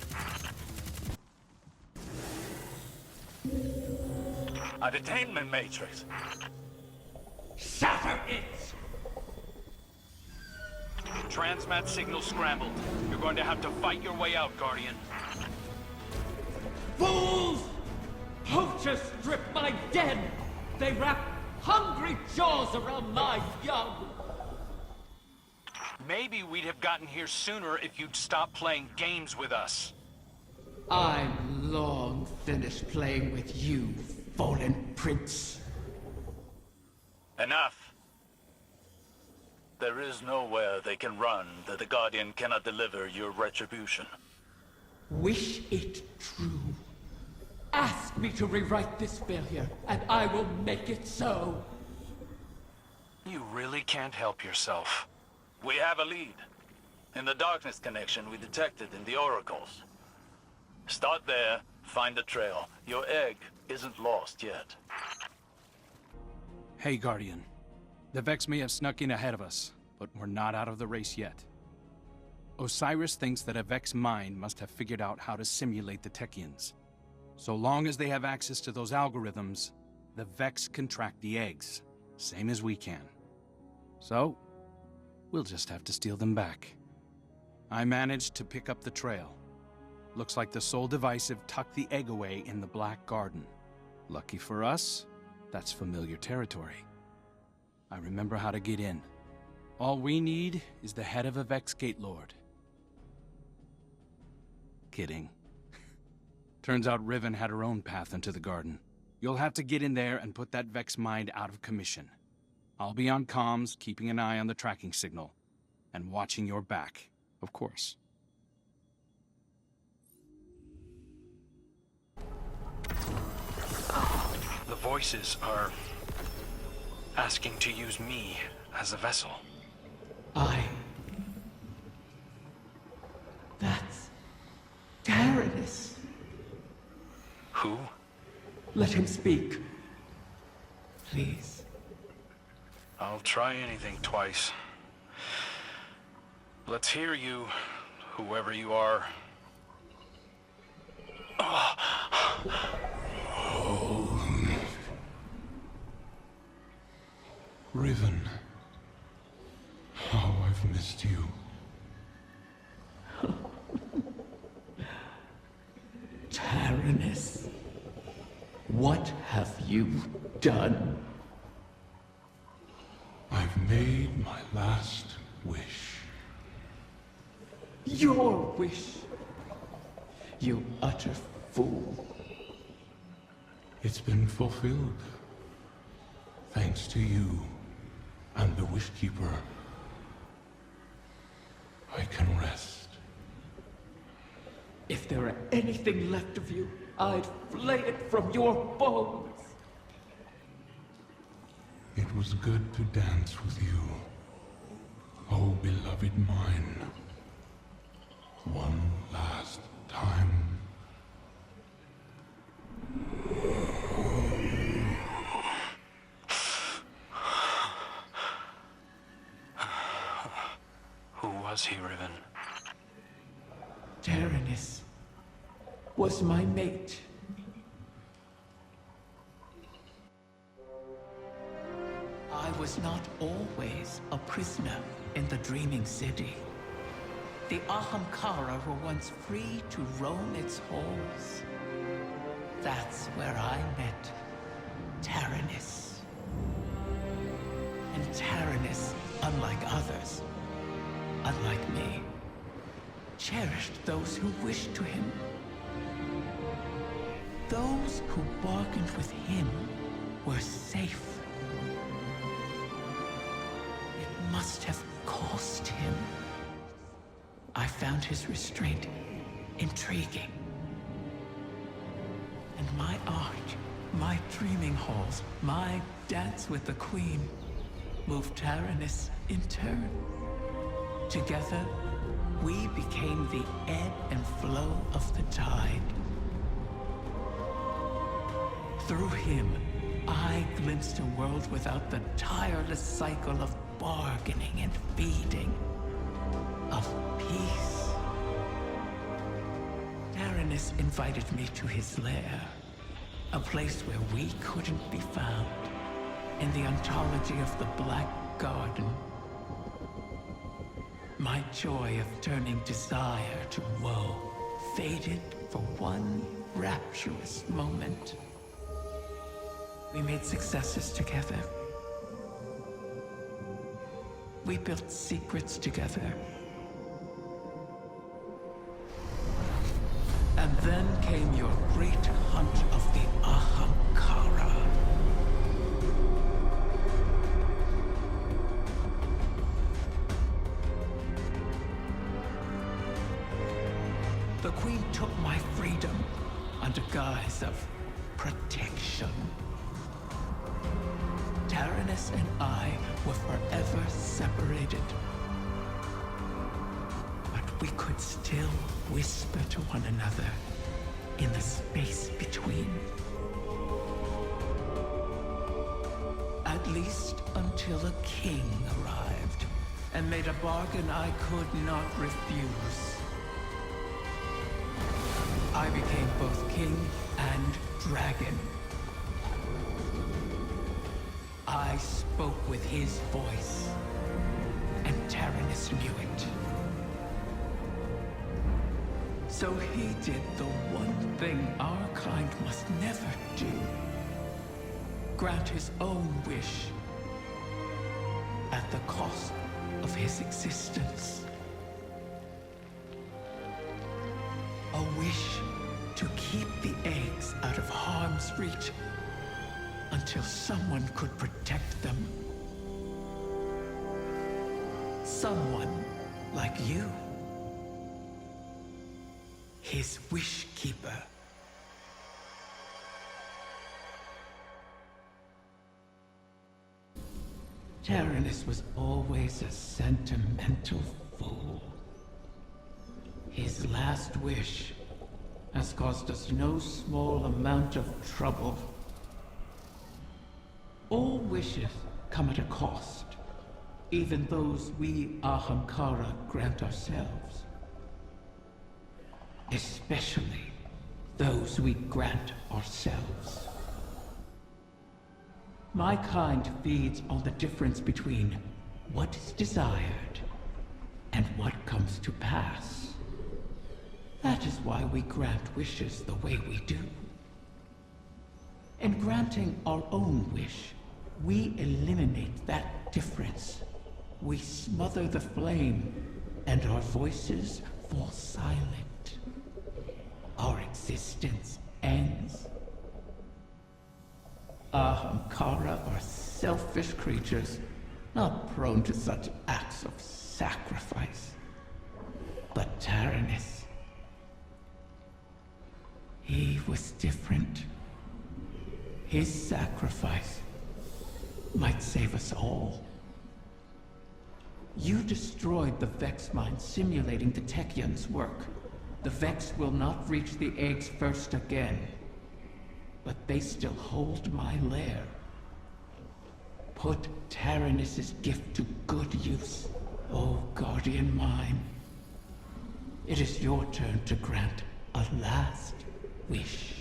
A detainment matrix. Shatter it! Transmat signal scrambled. You're going to have to fight your way out, Guardian. Fools! Poachers strip my dead! They wrap hungry jaws around my young! Maybe we'd have gotten here sooner if you'd stopped playing games with us. I'm long finished playing with you, fallen prince. Enough. There is nowhere they can run that the Guardian cannot deliver your retribution. Wish it true. Ask me to rewrite this failure, and I will make it so. You really can't help yourself. We have a lead. In the Darkness connection we detected in the Oracles. Start there, find the trail. Your egg isn't lost yet. Hey, Guardian. The Vex may have snuck in ahead of us, but we're not out of the race yet. Osiris thinks that a Vex mind must have figured out how to simulate the Techeuns. So long as they have access to those algorithms, the Vex can track the eggs, same as we can. So, we'll just have to steal them back. I managed to pick up the trail. Looks like the Soul Divisive tucked the egg away in the Black Garden. Lucky for us, that's familiar territory. I remember how to get in. All we need is the head of a Vex Gate Lord. Kidding. Turns out Riven had her own path into the garden. You'll have to get in there and put that Vex mind out of commission. I'll be on comms, keeping an eye on the tracking signal. And watching your back, of course. The voices are asking to use me as a vessel. That's Taranis. Who? Let him speak. Please. I'll try anything twice. Let's hear you, whoever you are. Riven, how I've missed you. Taranis, what have you done? I've made my last wish. Your wish, you utter fool. It's been fulfilled. Thanks to you and the Wishkeeper, I can rest. If there were anything left of you, I'd flay it from your bones. It was good to dance with you, oh beloved mine. One last time. Who was he, Riven? Taranis was my mate. I was not always a prisoner in the Dreaming City. The Ahamkara were once free to roam its halls. That's where I met Taranis. And Taranis, unlike others, unlike me, cherished those who wished to him. those who bargained with him were safe. It must have cost him. I found his restraint intriguing. And my art, my dreaming halls, my dance with the Queen moved Taranis in turn. Together, we became the ebb and flow of the tide. Through him, I glimpsed a world without the tireless cycle of bargaining and feeding, of peace. Taranis invited me to his lair, a place where we couldn't be found, in the ontology of the Black Garden. My joy of turning desire to woe faded for one rapturous moment. We made successes together. We built secrets together. And then came your great hunt of the Ahamkara. The Queen took my freedom under guise of protection. Taranis and I were forever separated. But we could still whisper to one another in the space between. At least until a king arrived and made a bargain I could not refuse. I became both king and dragon. I spoke with his voice, and Taranis knew it. So he did the one thing our kind must never do. Grant his own wish at the cost of his existence. A wish to keep the eggs out of harm's reach until someone could protect them. Someone like you. His wish keeper. Taranis was always a sentimental fool. His last wish has caused us no small amount of trouble. All wishes come at a cost, even those we Ahamkara grant ourselves. Especially those we grant ourselves. My kind feeds on the difference between what is desired and what comes to pass. That is why we grant wishes the way we do. In granting our own wish, we eliminate that difference. We smother the flame, and our voices fall silent. Our existence ends. Ahamkara are selfish creatures, not prone to such acts of sacrifice. But Taranis, he was different. His sacrifice might save us all. You destroyed the Vex mine simulating the Techion's work. The Vex will not reach the eggs first again. But they still hold my lair. Put Taranis' gift to good use, O guardian mine. It is your turn to grant a last wish.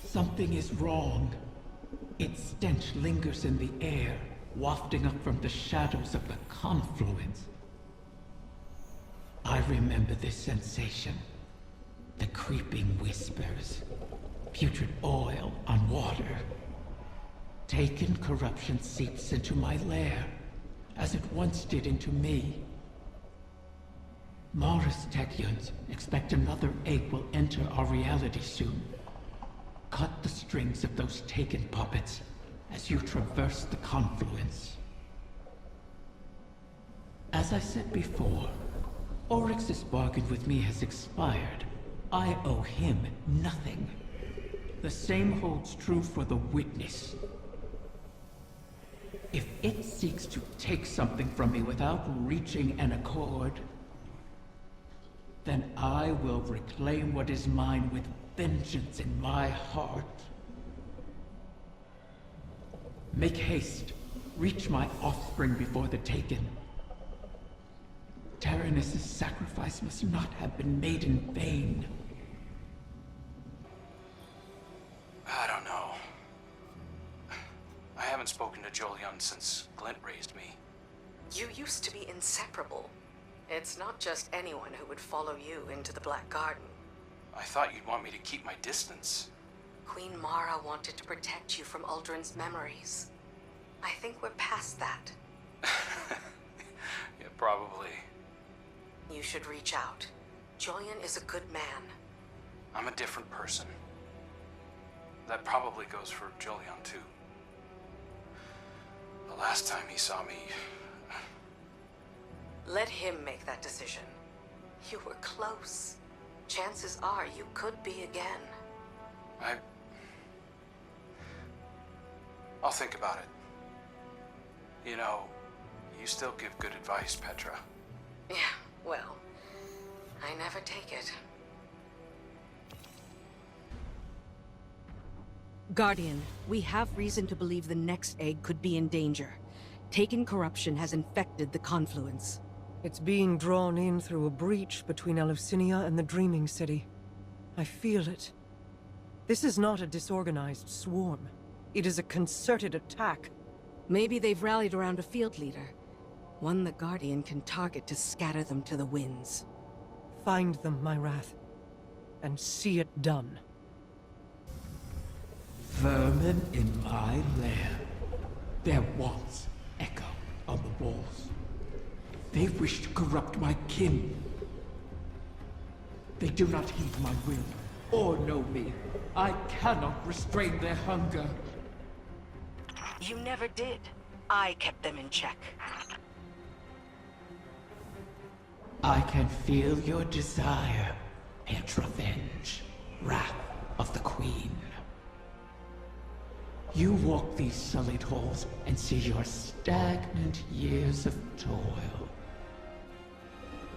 Something is wrong. Its stench lingers in the air, wafting up from the shadows of the confluence. I remember this sensation. The creeping whispers. Putrid oil on water. Taken corruption seeps into my lair, as it once did into me. Mara's Techeuns expect another egg will enter our reality soon. Cut the strings of those taken puppets as you traverse the confluence. As I said before, Oryx's bargain with me has expired. I owe him nothing. The same holds true for the Witness. If it seeks to take something from me without reaching an accord, then I will reclaim what is mine with vengeance in my heart. Make haste. Reach my offspring before the Taken. Taranis' sacrifice must not have been made in vain. I don't know. I haven't spoken to Jolyon since Glint raised me. You used to be inseparable. It's not just anyone who would follow you into the Black Garden. I thought you'd want me to keep my distance. Queen Mara wanted to protect you from Uldren's memories. I think we're past that. Yeah, probably. You should reach out. Jolyon is a good man. I'm a different person. That probably goes for Jolyon, too. The last time he saw me... Let him make that decision. You were close. Chances are you could be again. I'll think about it. You know, you still give good advice, Petra. Yeah, well, I never take it. Guardian, we have reason to believe the next egg could be in danger. Taken corruption has infected the confluence. It's being drawn in through a breach between Eleusinia and the Dreaming City. I feel it. This is not a disorganized swarm. It is a concerted attack. Maybe they've rallied around a field leader. One the Guardian can target to scatter them to the winds. Find them, my Wrath, and see it done. Vermin in my lair. Their walls echo on the walls. They wish to corrupt my kin. They do not heed my will, or know me. I cannot restrain their hunger. You never did. I kept them in check. I can feel your desire, Petrovenge, Wrath of the Queen. You walk these sullied halls and see your stagnant years of toil.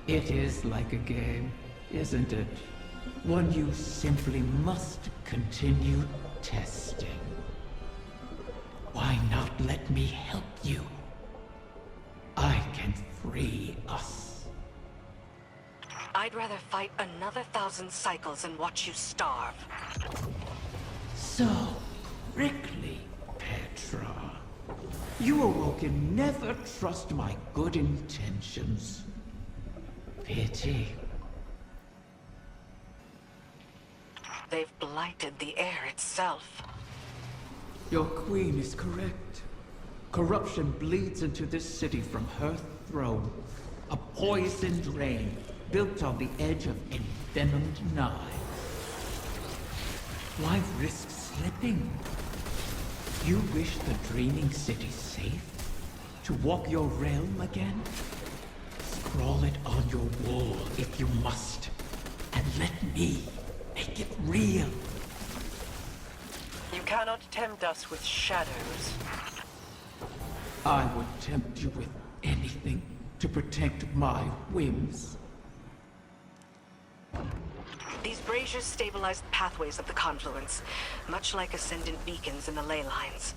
It is like a game, isn't it? One you simply must continue testing. Why not let me help you? I can free us. I'd rather fight another 1,000 cycles and watch you starve. So, prickly, Petra. You awoken never trust my good intentions. Pity. They've blighted the air itself. Your queen is correct. Corruption bleeds into this city from her throne. A poisoned rain built on the edge of envenomed knives. Why risk slipping? You wish the Dreaming City safe? To walk your realm again? Scrawl it on your wall if you must. And let me make it real. You cannot tempt us with shadows. I would tempt you with anything to protect my whims. These braziers stabilize the pathways of the confluence, much like ascendant beacons in the ley lines.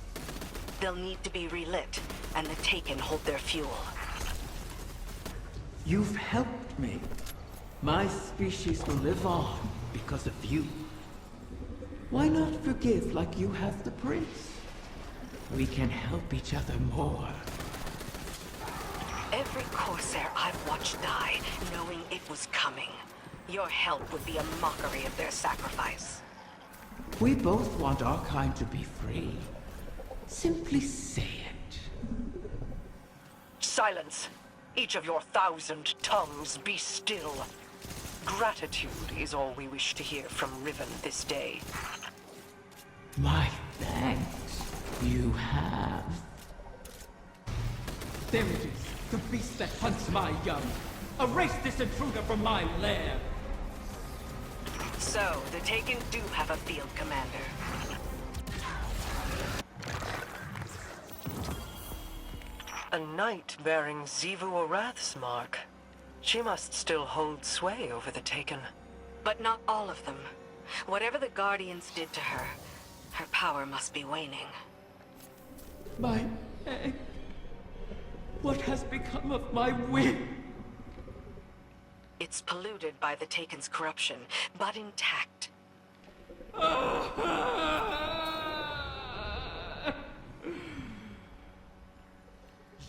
They'll need to be relit, and the Taken hold their fuel. You've helped me. My species will live on because of you. Why not forgive like you have the prince? We can help each other more. Every Corsair I've watched die, knowing it was coming. Your help would be a mockery of their sacrifice. We both want our kind to be free. Simply say it. Silence. Each of your 1,000 tongues be still. Gratitude is all we wish to hear from Riven this day. My thanks, you have. There it is, the beast that hunts my young. Erase this intruder from my lair. So, the Taken do have a field commander. A knight bearing Xivu Arath's mark. She must still hold sway over the Taken. But not all of them. Whatever the Guardians did to her, her power must be waning. My egg. What has become of my wing? It's polluted by the Taken's corruption, but intact.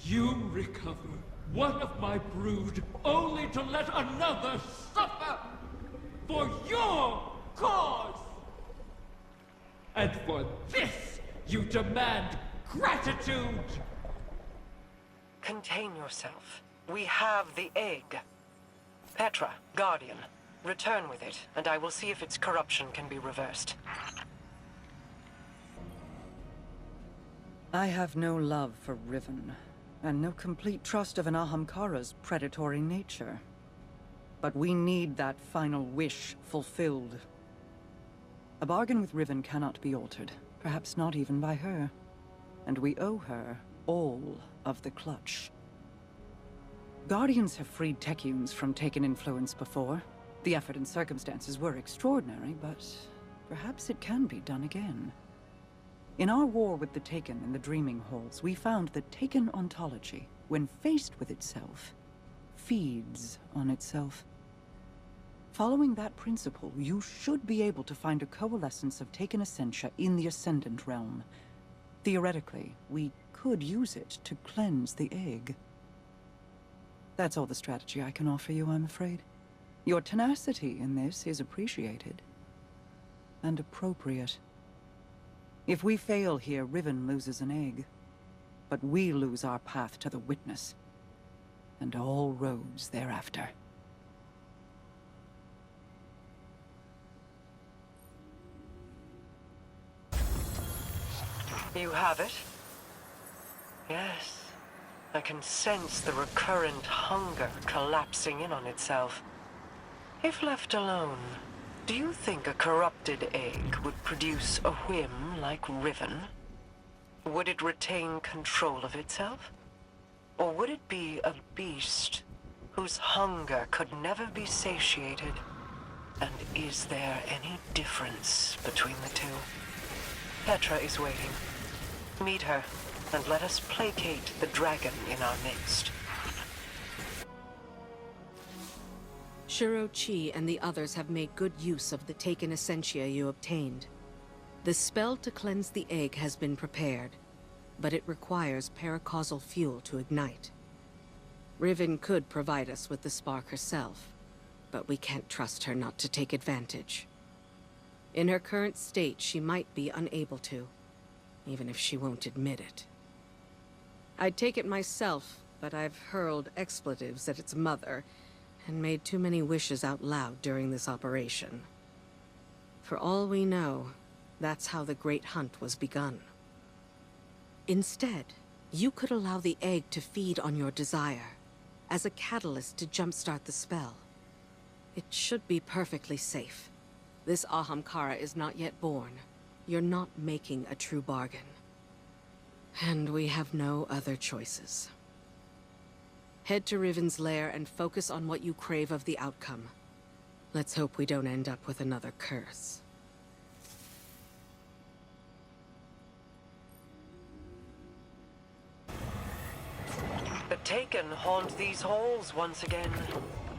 You recover one of my brood, only to let another suffer for your cause! And for this, you demand gratitude! Contain yourself. We have the egg. Petra, Guardian, return with it, and I will see if its corruption can be reversed. I have no love for Riven, and no complete trust of an Ahamkara's predatory nature. But we need that final wish fulfilled. A bargain with Riven cannot be altered, perhaps not even by her. And we owe her all of the clutch. Guardians have freed Techians from Taken influence before. The effort and circumstances were extraordinary, but perhaps it can be done again. In our war with the Taken in the Dreaming Halls, we found that Taken ontology, when faced with itself, feeds on itself. Following that principle, you should be able to find a coalescence of Taken Essentia in the Ascendant Realm. Theoretically, we could use it to cleanse the egg. That's all the strategy I can offer you, I'm afraid. Your tenacity in this is appreciated. And appropriate. If we fail here, Riven loses an egg. But we lose our path to the Witness. And all roads thereafter. You have it? Yes. I can sense the recurrent hunger collapsing in on itself. If left alone, do you think a corrupted egg would produce a whim like Riven? Would it retain control of itself? Or would it be a beast whose hunger could never be satiated? And is there any difference between the two? Petra is waiting. Meet her, and let us placate the dragon in our midst. Shuro-Chi and the others have made good use of the Taken Essentia you obtained. The spell to cleanse the egg has been prepared, but it requires paracausal fuel to ignite. Riven could provide us with the spark herself, but we can't trust her not to take advantage. In her current state, she might be unable to, even if she won't admit it. I'd take it myself, but I've hurled expletives at its mother, and made too many wishes out loud during this operation. For all we know, that's how the Great Hunt was begun. Instead, you could allow the egg to feed on your desire, as a catalyst to jumpstart the spell. It should be perfectly safe. This Ahamkara is not yet born. You're not making a true bargain. And we have no other choices. Head to Riven's lair and focus on what you crave of the outcome. Let's hope we don't end up with another curse. The Taken haunt these halls once again.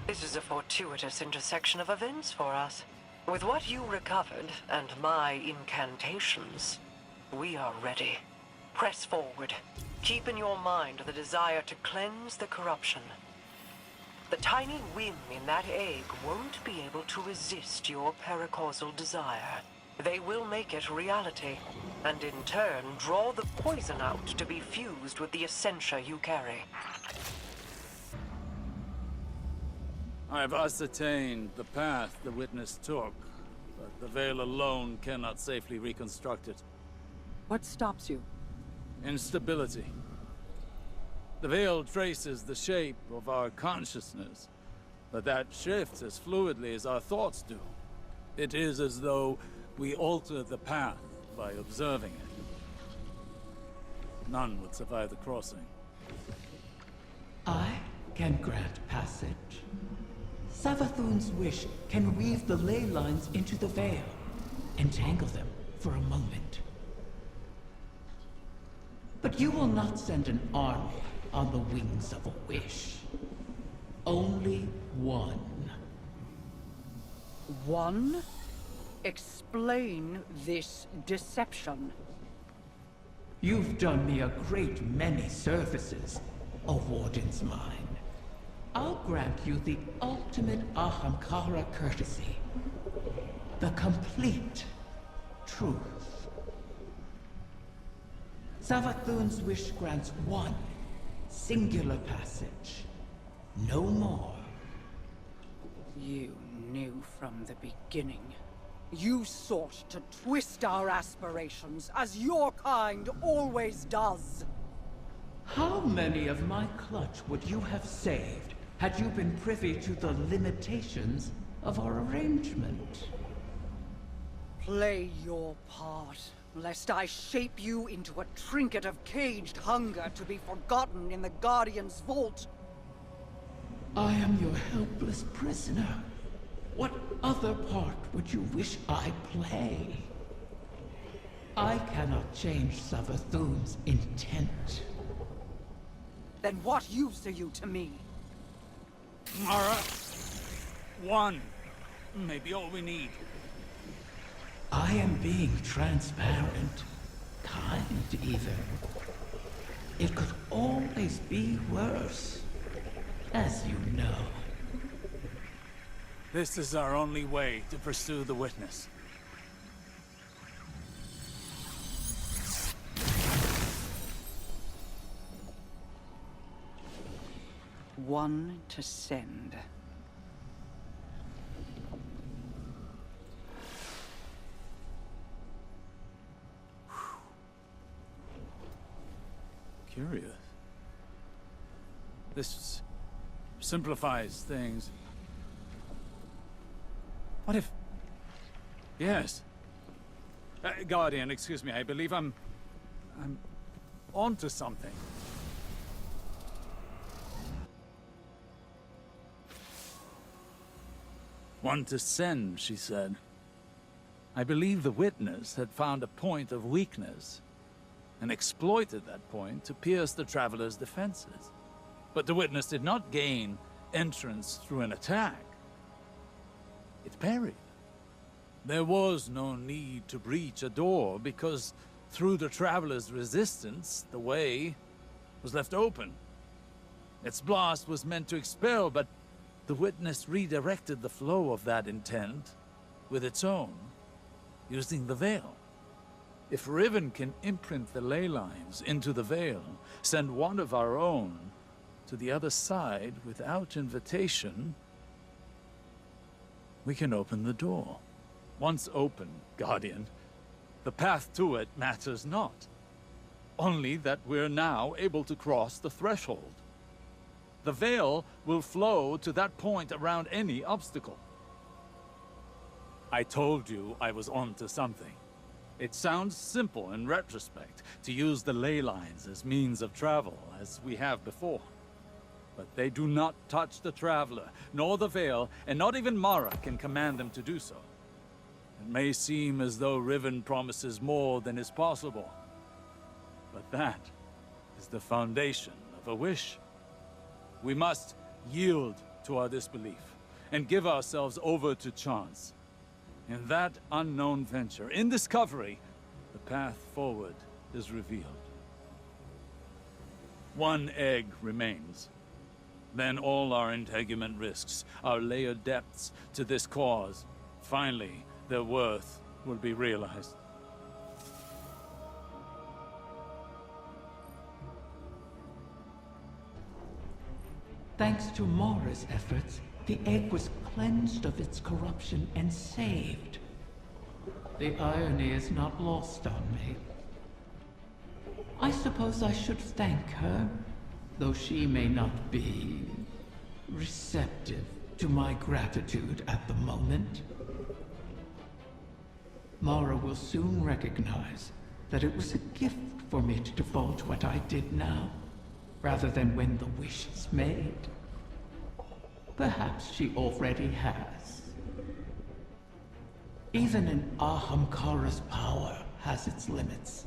This is a fortuitous intersection of events for us. With what you recovered, and my incantations, we are ready. Press forward. Keep in your mind the desire to cleanse the corruption. The tiny whim in that egg won't be able to resist your paracausal desire. They will make it reality, and in turn draw the poison out to be fused with the essentia you carry. I've ascertained the path the witness took, but the Veil alone cannot safely reconstruct it. What stops you? Instability. The Veil traces the shape of our consciousness, but that shifts as fluidly as our thoughts do. It is as though we alter the path by observing it. None would survive the crossing. I can grant passage. Savathun's wish can weave the ley lines into the Veil, entangle them for a moment. But you will not send an army on the wings of a wish. Only one. One? Explain this deception. You've done me a great many services, O Warden's Mine. I'll grant you the ultimate Ahamkara courtesy. The complete truth. Savathun's wish grants one singular passage. No more. You knew from the beginning. You sought to twist our aspirations, as your kind always does. How many of my clutch would you have saved had you been privy to the limitations of our arrangement? Play your part, lest I shape you into a trinket of caged hunger to be forgotten in the Guardian's vault. I am your helpless prisoner. What other part would you wish I play? I cannot change Savathun's intent. Then what use are you to me? Mara, one may be all we need. I am being transparent. Kind, even. It could always be worse, as you know. This is our only way to pursue the witness. One to send. Curious. This simplifies things. What if... Yes. Guardian, excuse me, I believe I'm onto something. One to send, she said. I believe the witness had found a point of weakness and exploited that point to pierce the Traveler's defenses. But the witness did not gain entrance through an attack. It parried. There was no need to breach a door because through the Traveler's resistance, the way was left open. Its blast was meant to expel, but the witness redirected the flow of that intent with its own, using the Veil. If Riven can imprint the ley lines into the Veil, send one of our own to the other side without invitation, we can open the door. Once open, Guardian, the path to it matters not. Only that we're now able to cross the threshold. The Veil will flow to that point around any obstacle. I told you I was onto something. It sounds simple in retrospect to use the ley lines as means of travel, as we have before. But they do not touch the Traveler, nor the Veil, and not even Mara can command them to do so. It may seem as though Riven promises more than is possible, but that is the foundation of a wish. We must yield to our disbelief and give ourselves over to chance. In that unknown venture, in discovery, the path forward is revealed. One egg remains. Then all our integument risks, our layered depths to this cause, finally, their worth will be realized. Thanks to Mara's efforts, The egg was cleansed of its corruption and saved. The irony is not lost on me. I suppose I should thank her, though she may not be receptive to my gratitude at the moment. Mara will soon recognize that it was a gift for me to divulge what I did now, rather than when the wish is made. Perhaps she already has. Even an Ahamkara's power has its limits.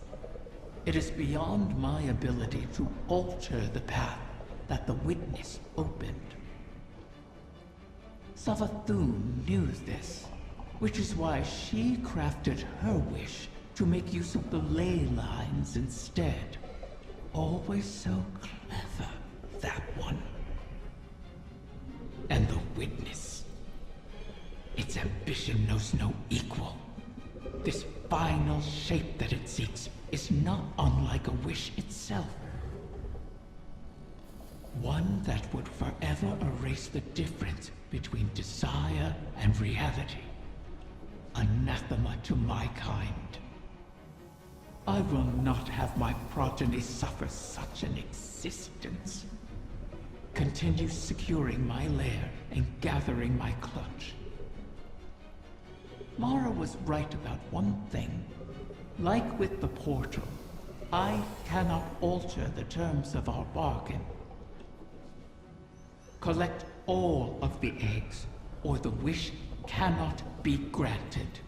It is beyond my ability to alter the path that the witness opened. Savathun knew this, which is why she crafted her wish to make use of the ley lines instead. Always so clever, that one. And the witness. Its ambition knows no equal. This final shape that it seeks is not unlike a wish itself. One that would forever erase the difference between desire and reality. Anathema to my kind. I will not have my progeny suffer such an existence. Continue securing my lair and gathering my clutch. Mara was right about one thing. Like with the portal, I cannot alter the terms of our bargain. Collect all of the eggs, or the wish cannot be granted,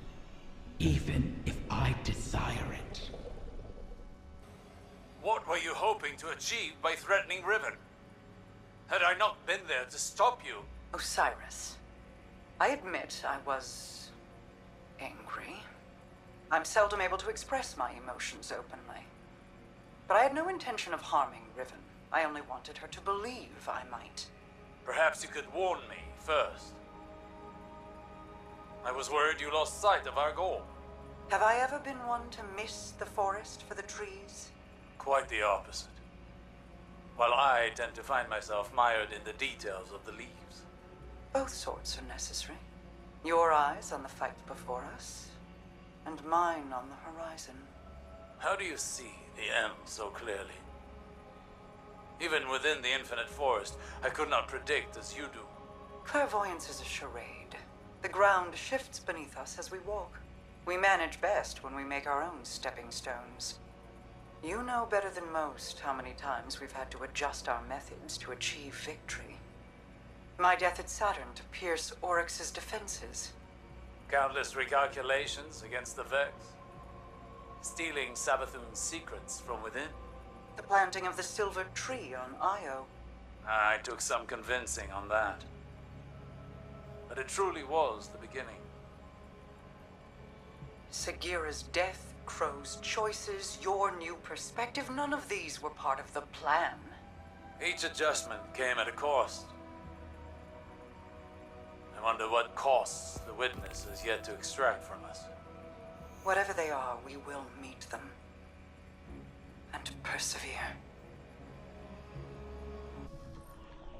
even if I desire it. What were you hoping to achieve by threatening Riven? Had I not been there to stop you? Osiris, I admit I was angry. I'm seldom able to express my emotions openly. But I had no intention of harming Riven. I only wanted her to believe I might. Perhaps you could warn me first. I was worried you lost sight of our goal. Have I ever been one to miss the forest for the trees? Quite the opposite. While I tend to find myself mired in the details of the leaves. Both sorts are necessary. Your eyes on the fight before us, and mine on the horizon. How do you see the end so clearly? Even within the infinite forest, I could not predict as you do. Clairvoyance is a charade. The ground shifts beneath us as we walk. We manage best when we make our own stepping stones. You know better than most how many times we've had to adjust our methods to achieve victory. My death at Saturn to pierce Oryx's defenses. Countless recalculations against the Vex. Stealing Savathun's secrets from within. The planting of the silver tree on Io. I took some convincing on that. But it truly was the beginning. Sagira's death, Crow's choices, your new perspective, none of these were part of the plan. Each adjustment came at a cost. I wonder what costs the witness has yet to extract from us. Whatever they are, we will meet them. And persevere.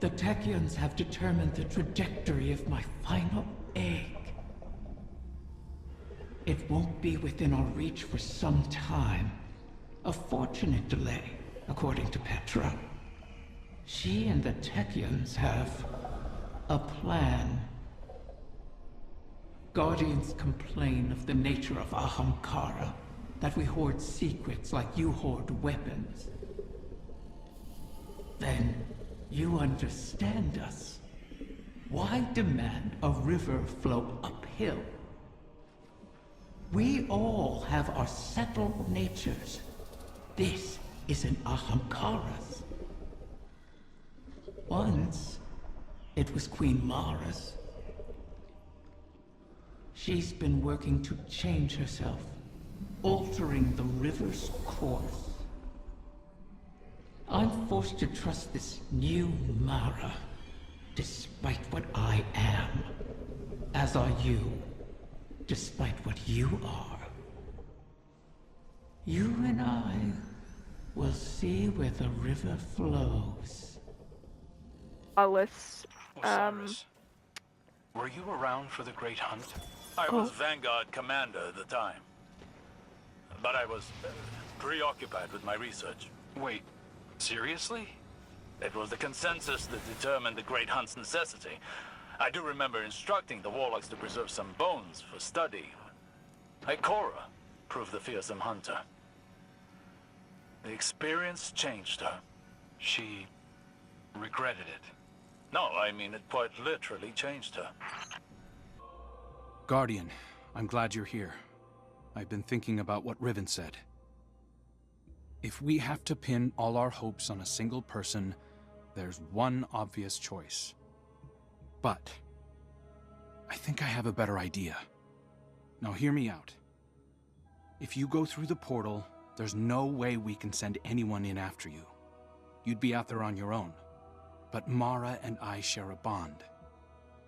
The Techeuns have determined the trajectory of my final egg. It won't be within our reach for some time. A fortunate delay, according to Petra. She and the Techeuns have a plan. Guardians complain of the nature of Ahamkara, that we hoard secrets like you hoard weapons. Then you understand us. Why demand a river flow uphill? We all have our settled natures. This is an Ahamkara's. Once, it was Queen Mara's. She's been working to change herself, altering the river's course. I'm forced to trust this new Mara, despite what I am. As are you, despite what you are. You and I will see where the river flows. Osiris, Osiris. Were you around for the Great Hunt? I was Vanguard commander at the time. But I was preoccupied with my research. Wait, seriously? It was the consensus that determined the Great Hunt's necessity. I do remember instructing the warlocks to preserve some bones for study. Ikora proved the fearsome hunter. The experience changed her. She regretted it. No, I mean it quite literally changed her. Guardian, I'm glad you're here. I've been thinking about what Riven said. If we have to pin all our hopes on a single person, there's one obvious choice. But I think I have a better idea. Now hear me out. If you go through the portal, there's no way we can send anyone in after you. You'd be out there on your own. But Mara and I share a bond.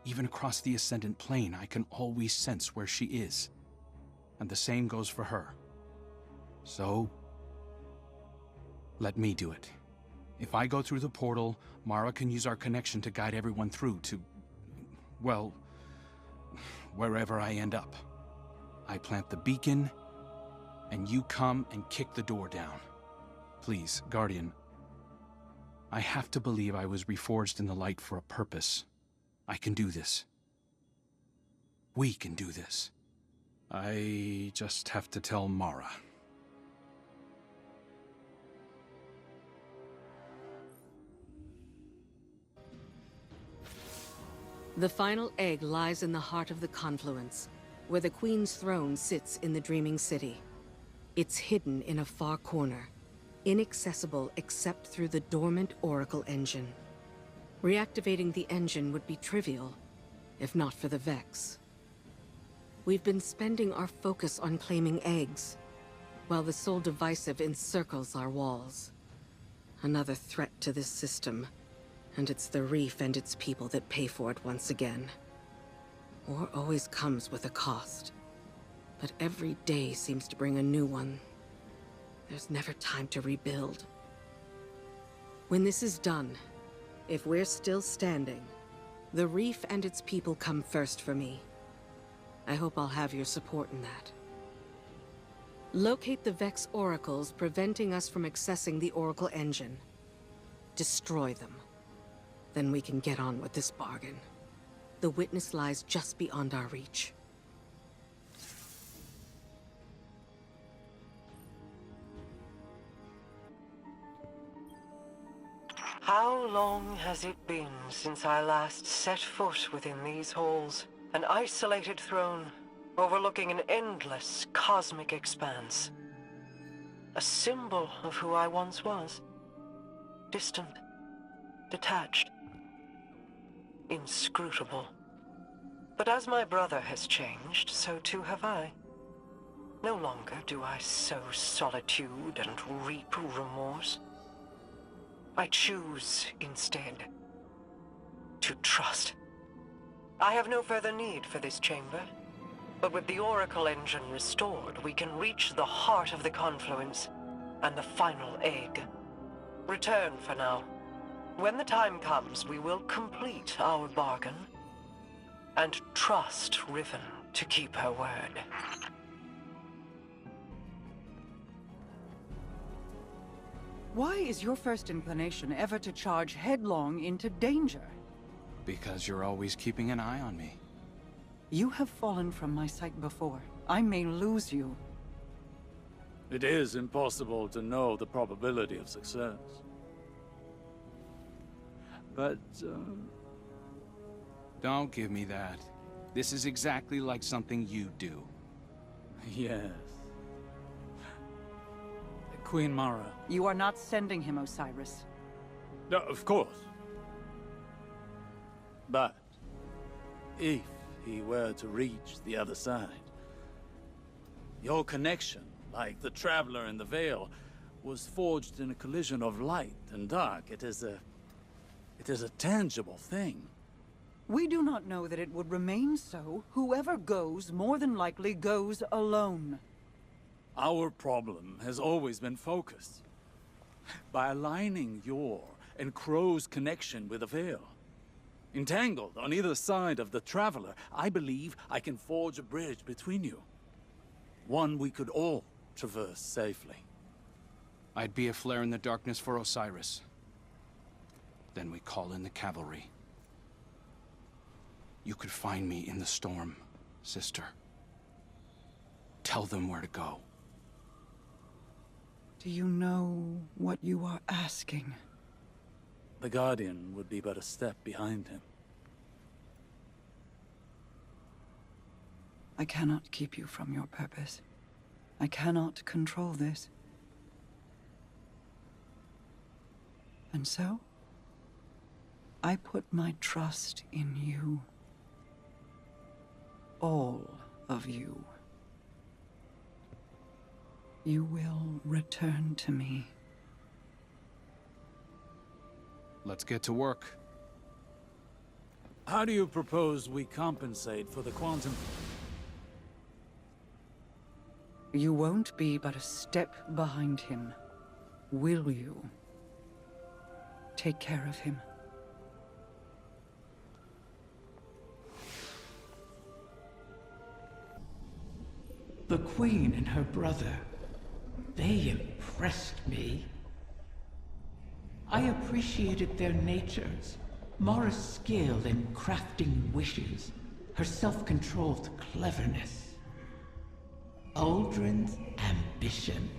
Even across the Ascendant Plane, I can always sense where she is. And the same goes for her. So, let me do it. If I go through the portal, Mara can use our connection to guide everyone through to, well, wherever I end up. I plant the beacon, and you come and kick the door down. Please, Guardian, I have to believe I was reforged in the light for a purpose. I can do this. We can do this. I just have to tell Mara. The final egg lies in the heart of the confluence, where the Queen's throne sits in the Dreaming City. It's hidden in a far corner, inaccessible except through the dormant Oracle engine. Reactivating the engine would be trivial, if not for the Vex. We've been spending our focus on claiming eggs, while the Soul Divisive encircles our walls. Another threat to this system, and it's the Reef and its people that pay for it once again. War always comes with a cost, but every day seems to bring a new one. There's never time to rebuild. When this is done, if we're still standing, the Reef and its people come first for me. I hope I'll have your support in that. Locate the Vex Oracles preventing us from accessing the Oracle engine. Destroy them. Then we can get on with this bargain. The witness lies just beyond our reach. How long has it been since I last set foot within these halls? An isolated throne, overlooking an endless cosmic expanse. A symbol of who I once was. Distant, detached, inscrutable. But as my brother has changed, so too have I. No longer do I sow solitude and reap remorse. I choose, instead, to trust. I have no further need for this chamber, but with the Oracle engine restored, we can reach the heart of the confluence and the final egg. Return for now. When the time comes, we will complete our bargain and trust Riven to keep her word. Why is your first inclination ever to charge headlong into danger? Because you're always keeping an eye on me. You have fallen from my sight before. I may lose you. It is impossible to know the probability of success. But, Don't give me that. This is exactly like something you do. yes. Queen Mara. You are not sending him, Osiris. No, of course. But if he were to reach the other side, your connection, like the Traveler in the Veil, was forged in a collision of light and dark. It is a tangible thing. We do not know that it would remain so. Whoever goes, more than likely goes alone. Our problem has always been focused. By aligning your and Crow's connection with the Veil, Entangled on either side of the Traveler, I believe I can forge a bridge between you. One we could all traverse safely. I'd be a flare in the darkness for Osiris. Then we call in the cavalry. You could find me in the storm, sister. Tell them where to go. Do you know what you are asking? The Guardian would be but a step behind him. I cannot keep you from your purpose. I cannot control this. And so, I put my trust in you. All of you. You will return to me. Let's get to work. How do you propose we compensate for the quantum? You won't be but a step behind him, will you? Take care of him. The Queen and her brother, they impressed me. I appreciated their natures, Mara's skill in crafting wishes, her self-controlled cleverness. Uldren's ambition,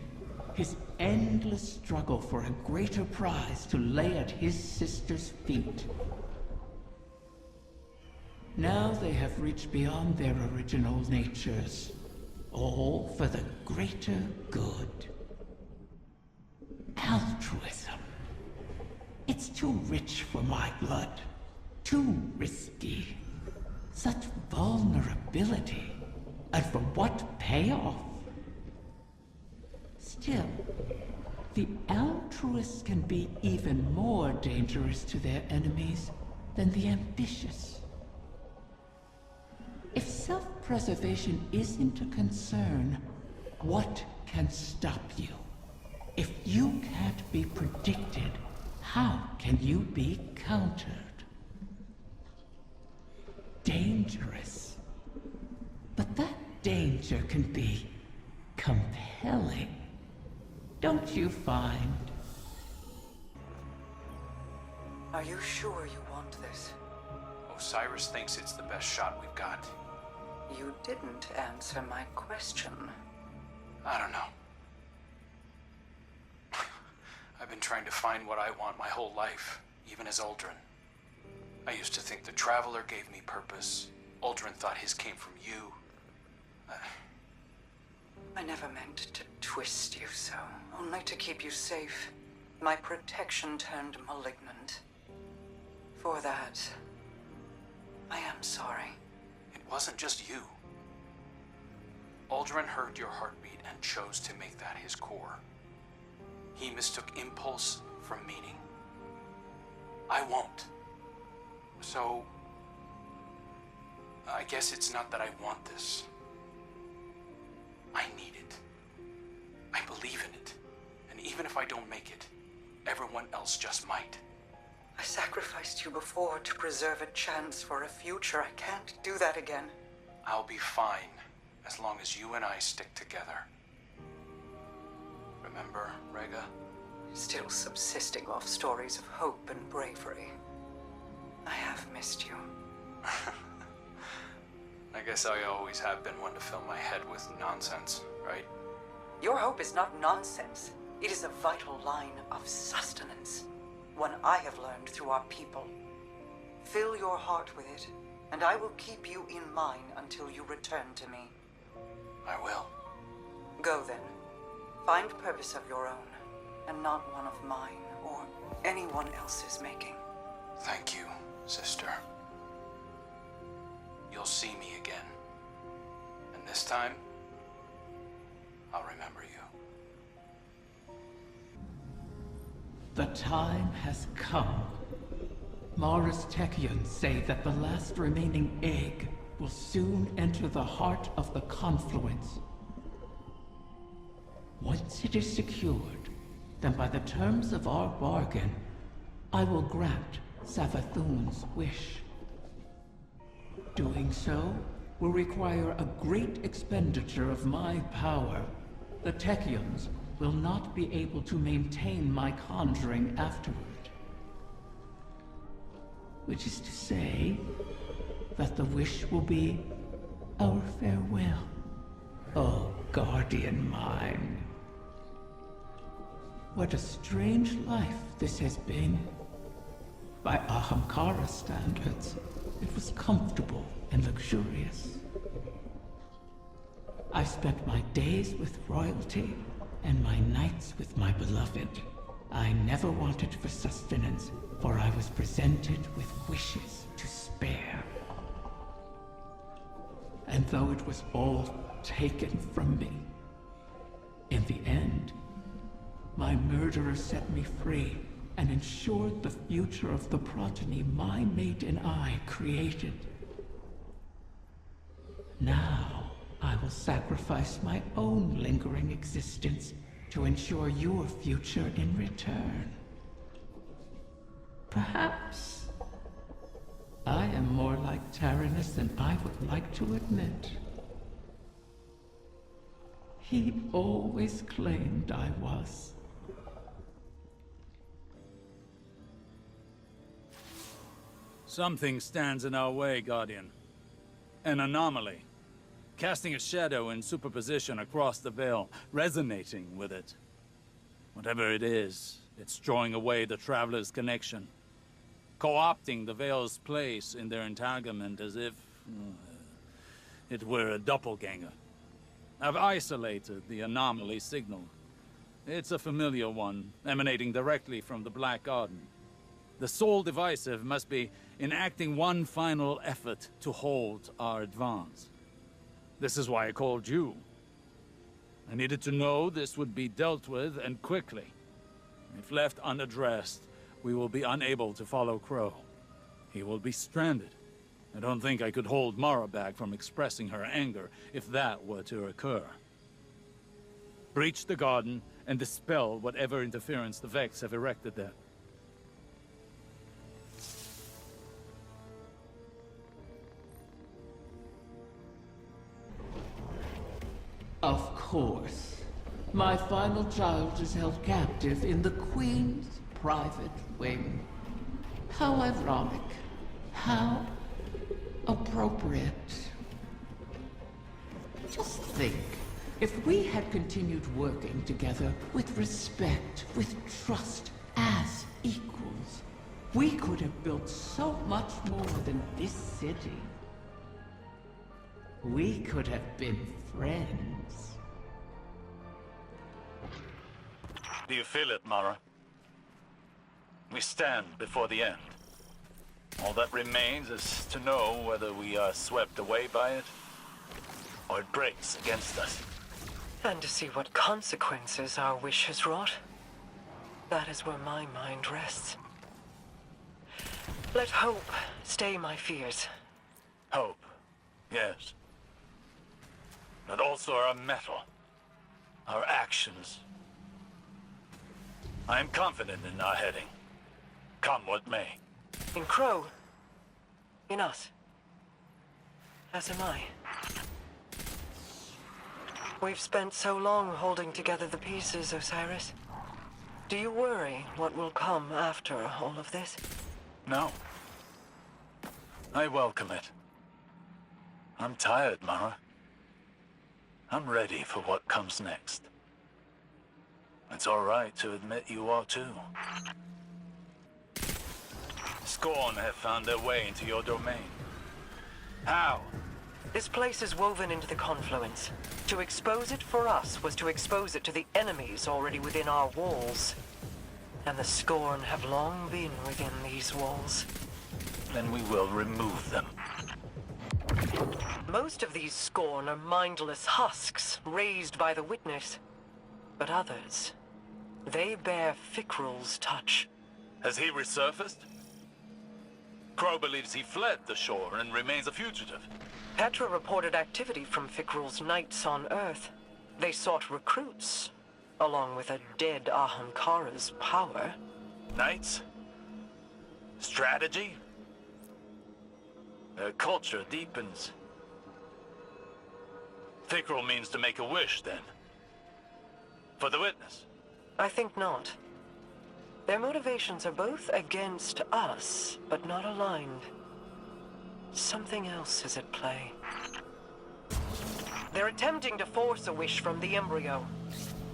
his endless struggle for a greater prize to lay at his sister's feet. Now they have reached beyond their original natures, all for the greater good. Altruism. It's too rich for my blood. Too risky. Such vulnerability. And for what payoff? Still, the altruists can be even more dangerous to their enemies than the ambitious. If self-preservation isn't a concern, what can stop you? If you can't be predicted, how can you be countered? Dangerous. But that danger can be compelling. Don't you find? Are you sure you want this? Osiris thinks it's the best shot we've got. You didn't answer my question. I don't know. I've been trying to find what I want my whole life, even as Uldren. I used to think the Traveler gave me purpose. Uldren thought his came from you. I never meant to twist you so, only to keep you safe. My protection turned malignant. For that, I am sorry. It wasn't just you. Uldren heard your heartbeat and chose to make that his core. He mistook impulse for meaning. I won't. So, I guess it's not that I want this. I need it. I believe in it. And even if I don't make it, everyone else just might. I sacrificed you before to preserve a chance for a future. I can't do that again. I'll be fine, as long as you and I stick together. Remember, Rega? Still subsisting off stories of hope and bravery. I have missed you. I guess I always have been one to fill my head with nonsense, right? Your hope is not nonsense. It is a vital line of sustenance. One I have learned through our people. Fill your heart with it, and I will keep you in mine until you return to me. I will. Go then. Find purpose of your own, and not one of mine or anyone else's making. Thank you, sister. You'll see me again. And this time, I'll remember you. The time has come. Mara's Techeuns say that the last remaining egg will soon enter the heart of the confluence. Once it is secured, then by the terms of our bargain, I will grant Savathun's wish. Doing so will require a great expenditure of my power. The Techeuns will not be able to maintain my conjuring afterward. Which is to say that the wish will be our farewell. Oh, guardian mine. What a strange life this has been. By Ahamkara standards, it was comfortable and luxurious. I spent my days with royalty and my nights with my beloved. I never wanted for sustenance, for I was presented with wishes to spare. And though it was all taken from me, in the end, my murderer set me free and ensured the future of the progeny my mate and I created. Now, I will sacrifice my own lingering existence to ensure your future in return. Perhaps I am more like Taranis than I would like to admit. He always claimed I was. Something stands in our way, Guardian. An anomaly. Casting a shadow in superposition across the veil, resonating with it. Whatever it is, it's drawing away the Traveler's connection. Co-opting the veil's place in their entanglement as if it were a doppelganger. I've isolated the anomaly signal. It's a familiar one, emanating directly from the Black Garden. The Soul Divisive must be enacting one final effort to hold our advance. This is why I called you. I needed to know this would be dealt with, and quickly. If left unaddressed, we will be unable to follow Crow. He will be stranded. I don't think I could hold Mara back from expressing her anger if that were to occur. Breach the garden and dispel whatever interference the Vex have erected there. Of course. My final child is held captive in the Queen's private wing. How ironic. How appropriate. Just think, if we had continued working together with respect, with trust, as equals, we could have built so much more than this city. We could have been friends. Do you feel it, Mara? We stand before the end. All that remains is to know whether we are swept away by it, or it breaks against us. And to see what consequences our wish has wrought. That is where my mind rests. Let hope stay my fears. Hope, yes. But also our mettle, our actions. I am confident in our heading, come what may. In Crow. In us. As am I. We've spent so long holding together the pieces, Osiris. Do you worry what will come after all of this? No. I welcome it. I'm tired, Mara. I'm ready for what comes next. It's all right to admit you are too. Scorn have found their way into your domain. How? This place is woven into the confluence. To expose it for us was to expose it to the enemies already within our walls. And the Scorn have long been within these walls. Then we will remove them. Most of these Scorn are mindless husks raised by the Witness. But others, they bear Fikrul's touch. Has he resurfaced? Crow believes he fled the shore and remains a fugitive. Petra reported activity from Fikrul's knights on Earth. They sought recruits, along with a dead Ahamkara's power. Knights? Strategy? Their culture deepens. Thickrell means to make a wish, then. For the witness. I think not. Their motivations are both against us, but not aligned. Something else is at play. They're attempting to force a wish from the embryo.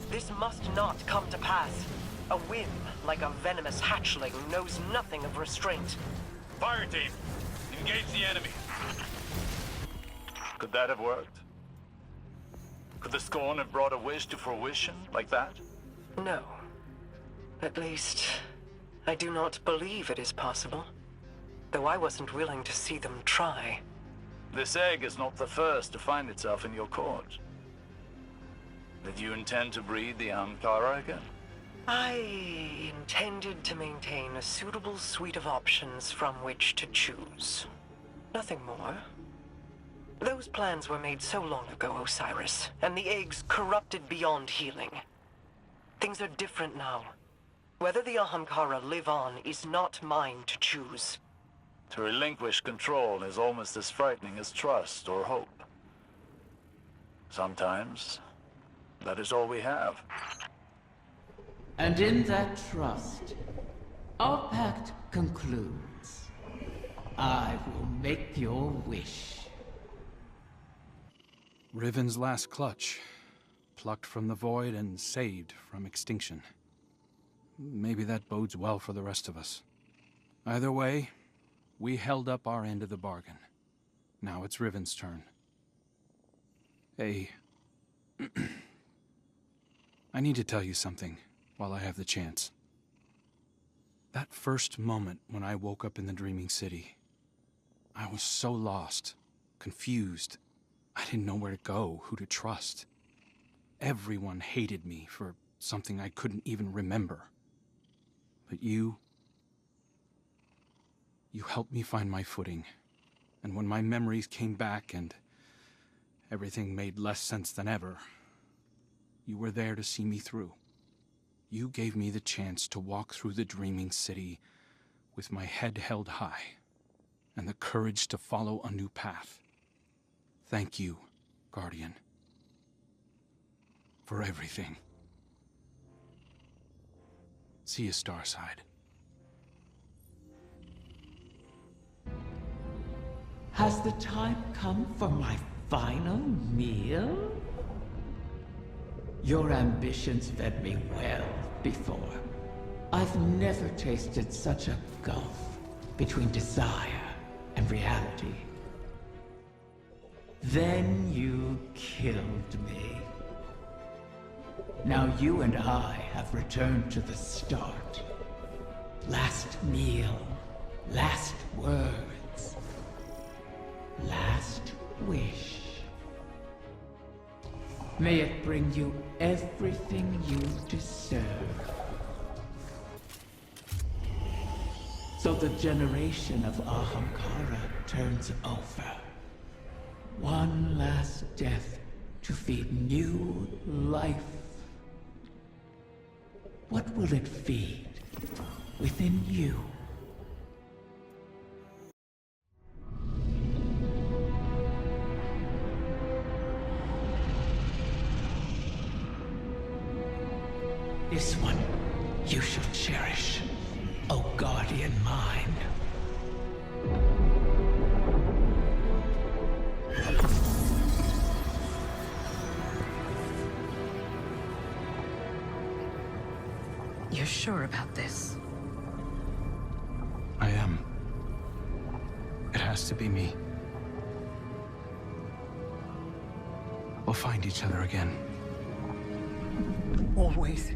This must not come to pass. A whim, like a venomous hatchling, knows nothing of restraint. Fire team, engage the enemy. Could that have worked? Could the Scorn have brought a wish to fruition like that? No. At least, I do not believe it is possible. Though I wasn't willing to see them try. This egg is not the first to find itself in your court. Did you intend to breed the Ahamkara again? I intended to maintain a suitable suite of options from which to choose. Nothing more. Those plans were made so long ago, Osiris, and the eggs corrupted beyond healing. Things are different now. Whether the Ahamkara live on is not mine to choose. To relinquish control is almost as frightening as trust or hope. Sometimes, that is all we have. And in that trust, our pact concludes. I will make your wish. Riven's last clutch. Plucked from the void and saved from extinction. Maybe that bodes well for the rest of us. Either way, we held up our end of the bargain. Now it's Riven's turn. Hey... I need to tell you something while I have the chance. That first moment when I woke up in the Dreaming City, I was so lost, confused. I didn't know where to go, who to trust. Everyone hated me for something I couldn't even remember. But you helped me find my footing. And when my memories came back and everything made less sense than ever, you were there to see me through. You gave me the chance to walk through the Dreaming City with my head held high and the courage to follow a new path. Thank you, Guardian, for everything. See you, Starside. Has the time come for my final meal? Your ambitions fed me well before. I've never tasted such a gulf between desire and reality. Then you killed me. Now you and I have returned to the start. Last meal, last words, last wish. May it bring you everything you deserve. So the generation of Ahamkara turns over. One last death to feed new life. What will it feed within you? This one you shall cherish, O guardian mine. You're sure about this? I am. It has to be me. We'll find each other again. Always.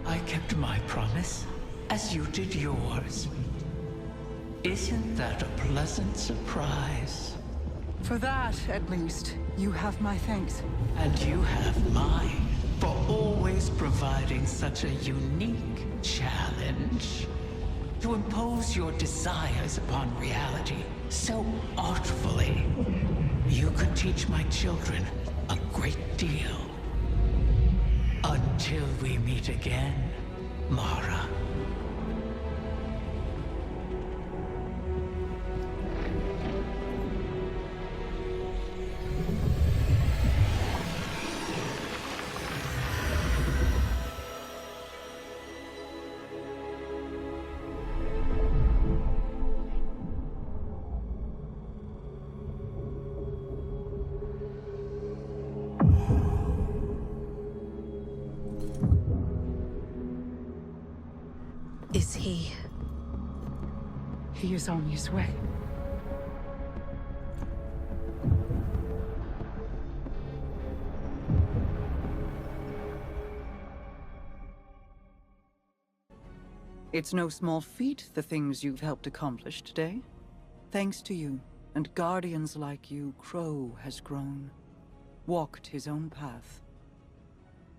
I kept my promise, as you did yours. Isn't that a pleasant surprise? For that, at least, you have my thanks. And you have mine. for always providing such a unique challenge. To impose your desires upon reality so artfully. You could teach my children a great deal. Until we meet again, Mara. Is he... He is on his way. It's no small feat, the things you've helped accomplish today. Thanks to you, and guardians like you, Crow has grown. Walked his own path.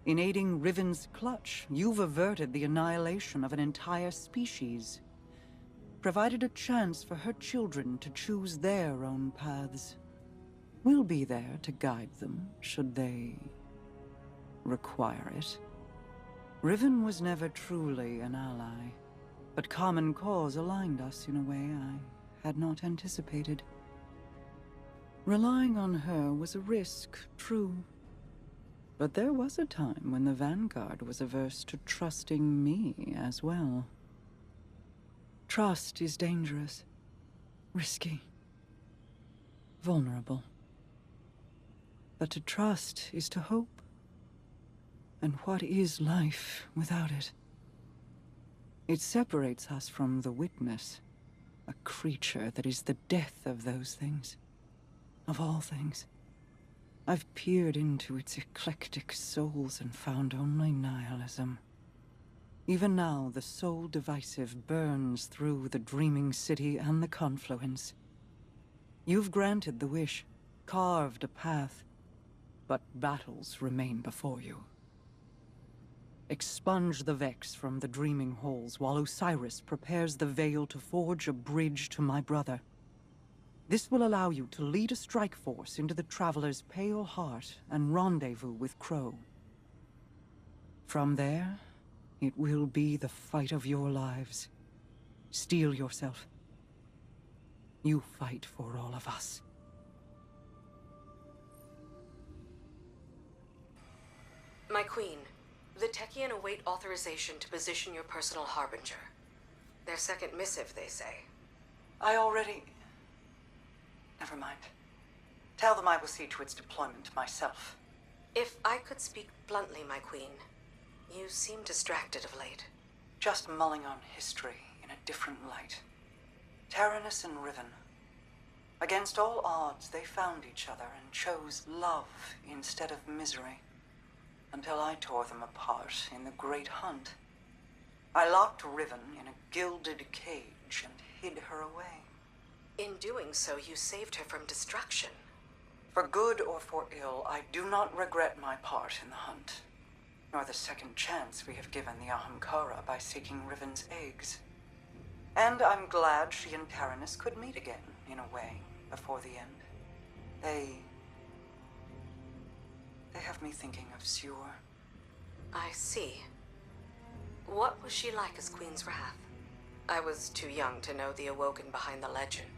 In aiding Riven's clutch, you've averted the annihilation of an entire species. Provided a chance for her children to choose their own paths. We'll be there to guide them, should they require it. Riven was never truly an ally, but common cause aligned us in a way I had not anticipated. Relying on her was a risk, true. But there was a time when the Vanguard was averse to trusting me as well. Trust is dangerous, risky, vulnerable. But to trust is to hope. And what is life without it? It separates us from the witness, a creature that is the death of those things, of all things. I've peered into its eclectic souls and found only nihilism. Even now, the soul divisive burns through the dreaming city and the confluence. You've granted the wish, carved a path, but battles remain before you. Expunge the Vex from the dreaming halls while Osiris prepares the veil to forge a bridge to my brother. This will allow you to lead a strike force into the Traveler's pale heart and rendezvous with Crow. From there, it will be the fight of your lives. Steel yourself. You fight for all of us. My queen, the Techien await authorization to position your personal harbinger. Their second missive, they say. I already... Never mind. Tell them I will see to its deployment myself. If I could speak bluntly, my queen, you seem distracted of late. Just mulling on history in a different light. Taranis and Riven. Against all odds, they found each other and chose love instead of misery. Until I tore them apart in the Great Hunt. I locked Riven in a gilded cage and hid her away. In doing so, you saved her from destruction. For good or for ill, I do not regret my part in the hunt. Nor the second chance we have given the Ahamkara by seeking Riven's eggs. And I'm glad she and Taranis could meet again, in a way, before the end. They have me thinking of Sior. I see. What was she like as Queen's Wrath? I was too young to know the Awoken behind the legend.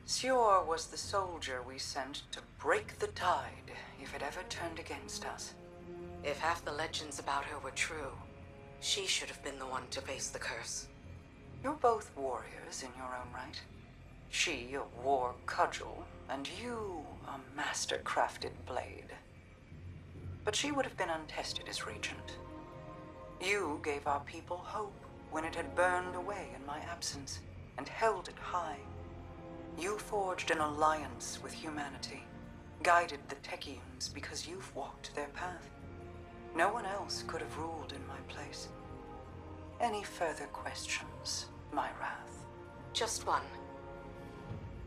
Sior was the soldier we sent to break the tide if it ever turned against us. If half the legends about her were true, she should have been the one to face the curse. You're both warriors in your own right. She a war cudgel, and you a master-crafted blade. But she would have been untested as regent. You gave our people hope when it had burned away in my absence, and held it high. You forged an alliance with humanity, guided the Techeuns because you've walked their path. No one else could have ruled in my place. Any further questions, my wrath? Just one.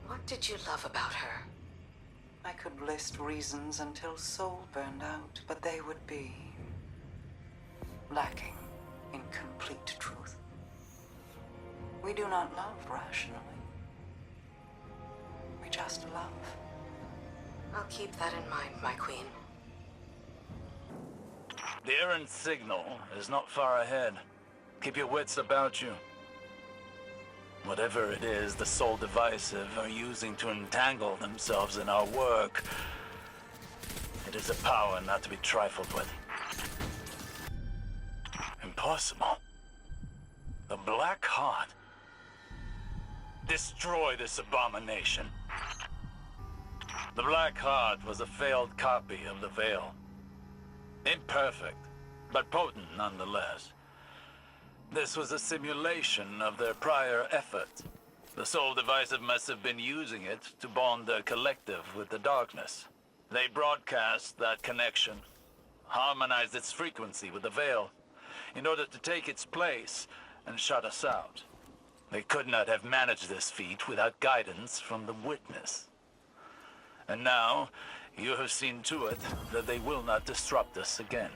What did you love about her? I could list reasons until soul burned out, but they would be lacking in complete truth. We do not love rationally. We just love. I'll keep that in mind, my queen. The errant signal is not far ahead. Keep your wits about you. Whatever it is the Soul Divisive are using to entangle themselves in our work, it is a power not to be trifled with. Impossible. The Black Heart. Destroy this abomination. The Black Heart was a failed copy of the Veil. Imperfect, but potent nonetheless. This was a simulation of their prior effort. The Soul Divisive must have been using it to bond their collective with the darkness. They broadcast that connection, harmonized its frequency with the Veil, in order to take its place and shut us out. They could not have managed this feat without guidance from the Witness. And now, you have seen to it that they will not disrupt us again.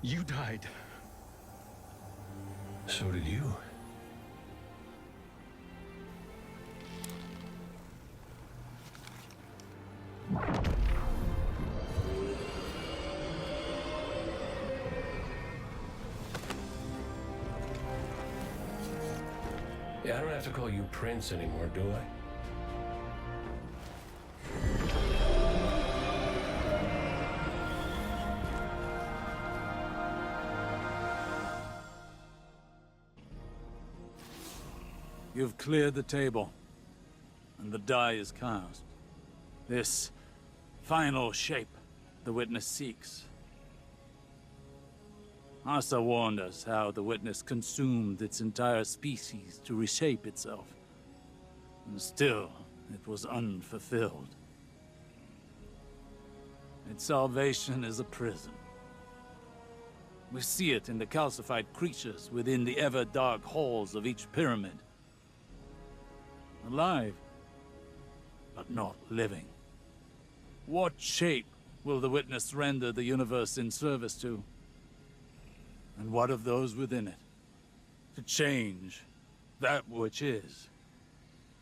You died. So did you. Yeah, I don't have to call you Prince anymore, do I? You've cleared the table, and the die is cast. This final shape the Witness seeks. Asa warned us how the Witness consumed its entire species to reshape itself. And still, it was unfulfilled. Its salvation is a prison. We see it in the calcified creatures within the ever-dark halls of each pyramid. Alive, but not living. What shape will the Witness render the universe in service to? And what of those within it? To change that which is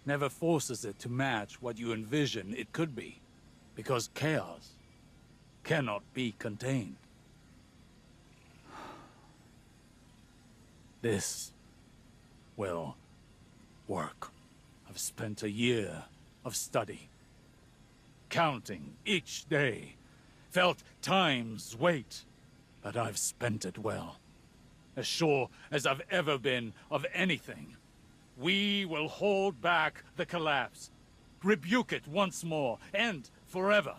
never forces it to match what you envision it could be, because chaos cannot be contained. This will work. I've spent a year of study, counting each day, felt time's weight, but I've spent it well. As sure as I've ever been of anything. We will hold back the collapse, rebuke it once more, and forever.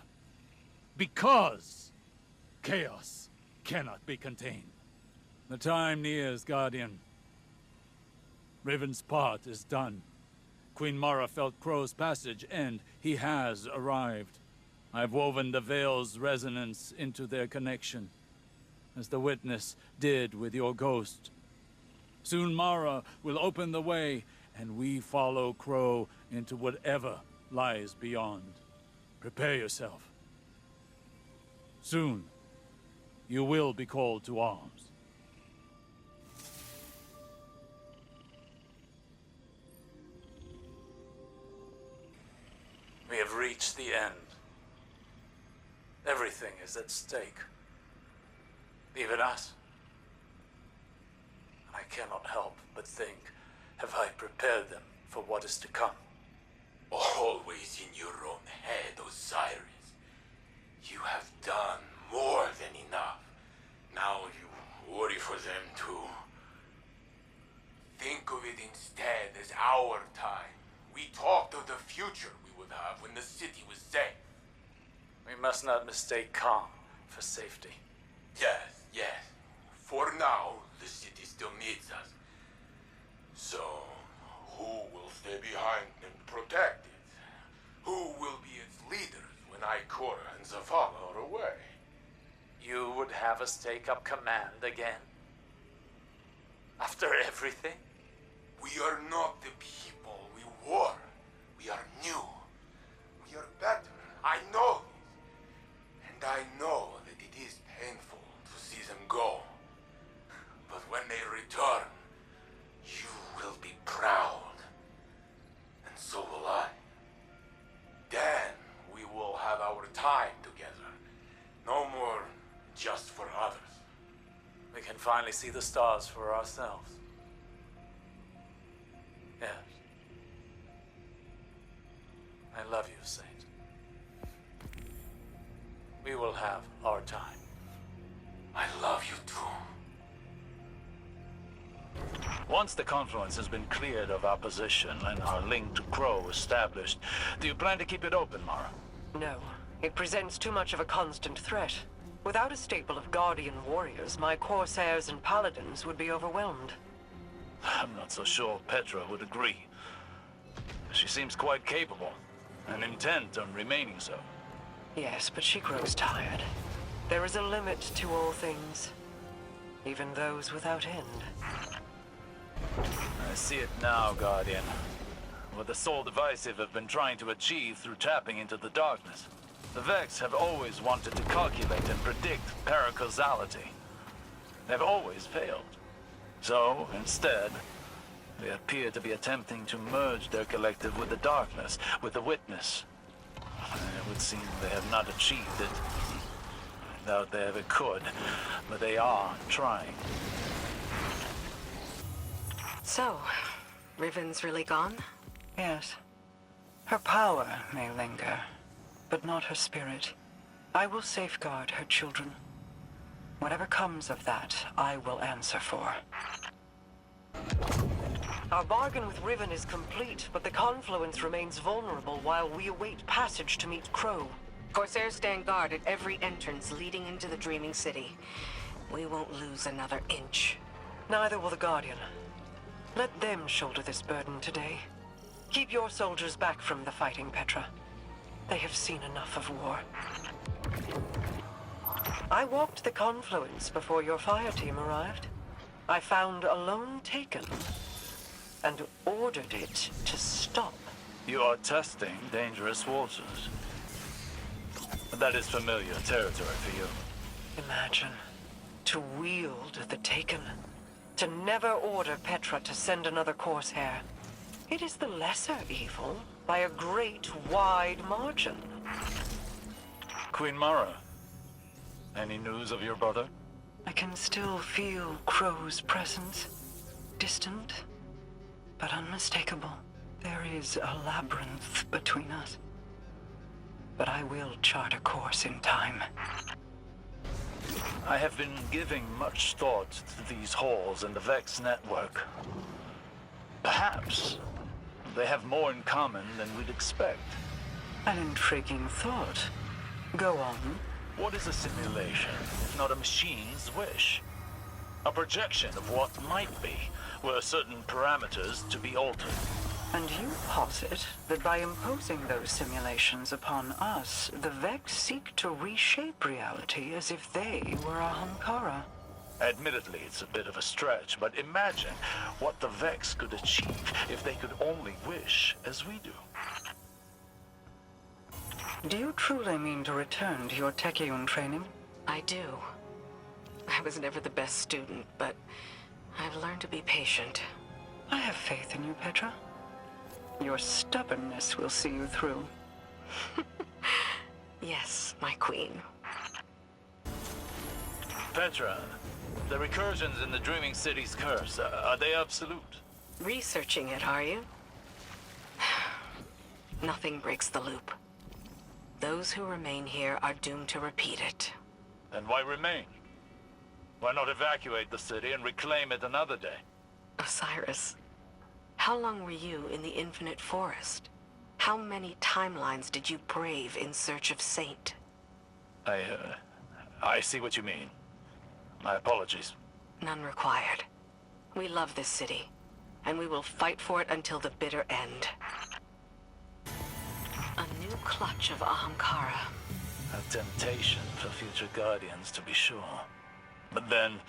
Because chaos cannot be contained. The time nears, Guardian. Riven's part is done. Queen Mara felt Crow's passage, and he has arrived. I've woven the Veil's resonance into their connection, as the Witness did with your ghost. Soon Mara will open the way, and we follow Crow into whatever lies beyond. Prepare yourself. Soon, you will be called to arms. We have reached the end. Everything is at stake. Even us. I cannot help but think, have I prepared them for what is to come? Always in your own head, Osiris. You have done more than enough. Now you worry for them too. Think of it instead as our time. We talked of the future we would have when the city was safe. We must not mistake calm for safety. Yes. For now, the city still needs us. So, who will stay behind and protect it? Who will be its leaders when Ikora and Zavala are away? You would have us take up command again? After everything? We are not the people we were. We are new. We are better. I know this. And I know that it is painful to see them go. But when they return, you will be proud. And so will I. Then we will have our time together. No more just for others. We can finally see the stars for ourselves. Yes. I love you, Saint. We will have our time. I love you too. Once the confluence has been cleared of opposition and our link to Crow established, do you plan to keep it open, Mara? No. It presents too much of a constant threat. Without a staple of Guardian warriors, my Corsairs and Paladins would be overwhelmed. I'm not so sure Petra would agree. She seems quite capable, and intent on remaining so. Yes, but she grows tired. There is a limit to all things, even those without end. I see it now, Guardian. What the Soul Divisive have been trying to achieve through tapping into the darkness. The Vex have always wanted to calculate and predict paracausality. They've always failed. So, instead, they appear to be attempting to merge their collective with the darkness, with the Witness. It would seem they have not achieved it. I doubt they ever could, but they are trying. So, Riven's really gone? Yes. Her power may linger, but not her spirit. I will safeguard her children. Whatever comes of that, I will answer for. Our bargain with Riven is complete, but the confluence remains vulnerable while we await passage to meet Crow. Corsairs stand guard at every entrance leading into the Dreaming City. We won't lose another inch. Neither will the Guardian. Let them shoulder this burden today. Keep your soldiers back from the fighting, Petra. They have seen enough of war. I walked the confluence before your fire team arrived. I found a lone Taken and ordered it to stop. You are testing dangerous waters. That is familiar territory for you. Imagine. To wield the Taken. To never order Petra to send another Corsair. It is the lesser evil by a great, wide margin. Queen Mara, any news of your brother? I can still feel Crow's presence. Distant, but unmistakable. There is a labyrinth between us. But I will chart a course in time. I have been giving much thought to these halls in the Vex network. Perhaps they have more in common than we'd expect. An intriguing thought. Go on. What is a simulation, if not a machine's wish? A projection of what might be, were certain parameters to be altered. And you posit that by imposing those simulations upon us, the Vex seek to reshape reality as if they were a Ahamkara. Admittedly, it's a bit of a stretch, but imagine what the Vex could achieve if they could only wish as we do. Do you truly mean to return to your Techion training? I do. I was never the best student, but I've learned to be patient. I have faith in you, Petra. Your stubbornness will see you through. Yes, my queen. Petra, the recursions in the Dreaming City's curse, are they absolute? Researching it, are you? Nothing breaks the loop. Those who remain here are doomed to repeat it. Then why remain? Why not evacuate the city and reclaim it another day? Osiris, how long were you in the Infinite Forest? How many timelines did you brave in search of Saint? I see what you mean. My apologies. None required. We love this city, and we will fight for it until the bitter end. A new clutch of Ahamkara. A temptation for future Guardians, to be sure. But then,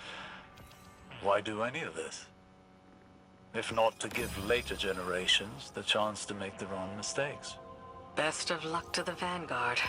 why do any of this? If not to give later generations the chance to make their own mistakes. Best of luck to the Vanguard.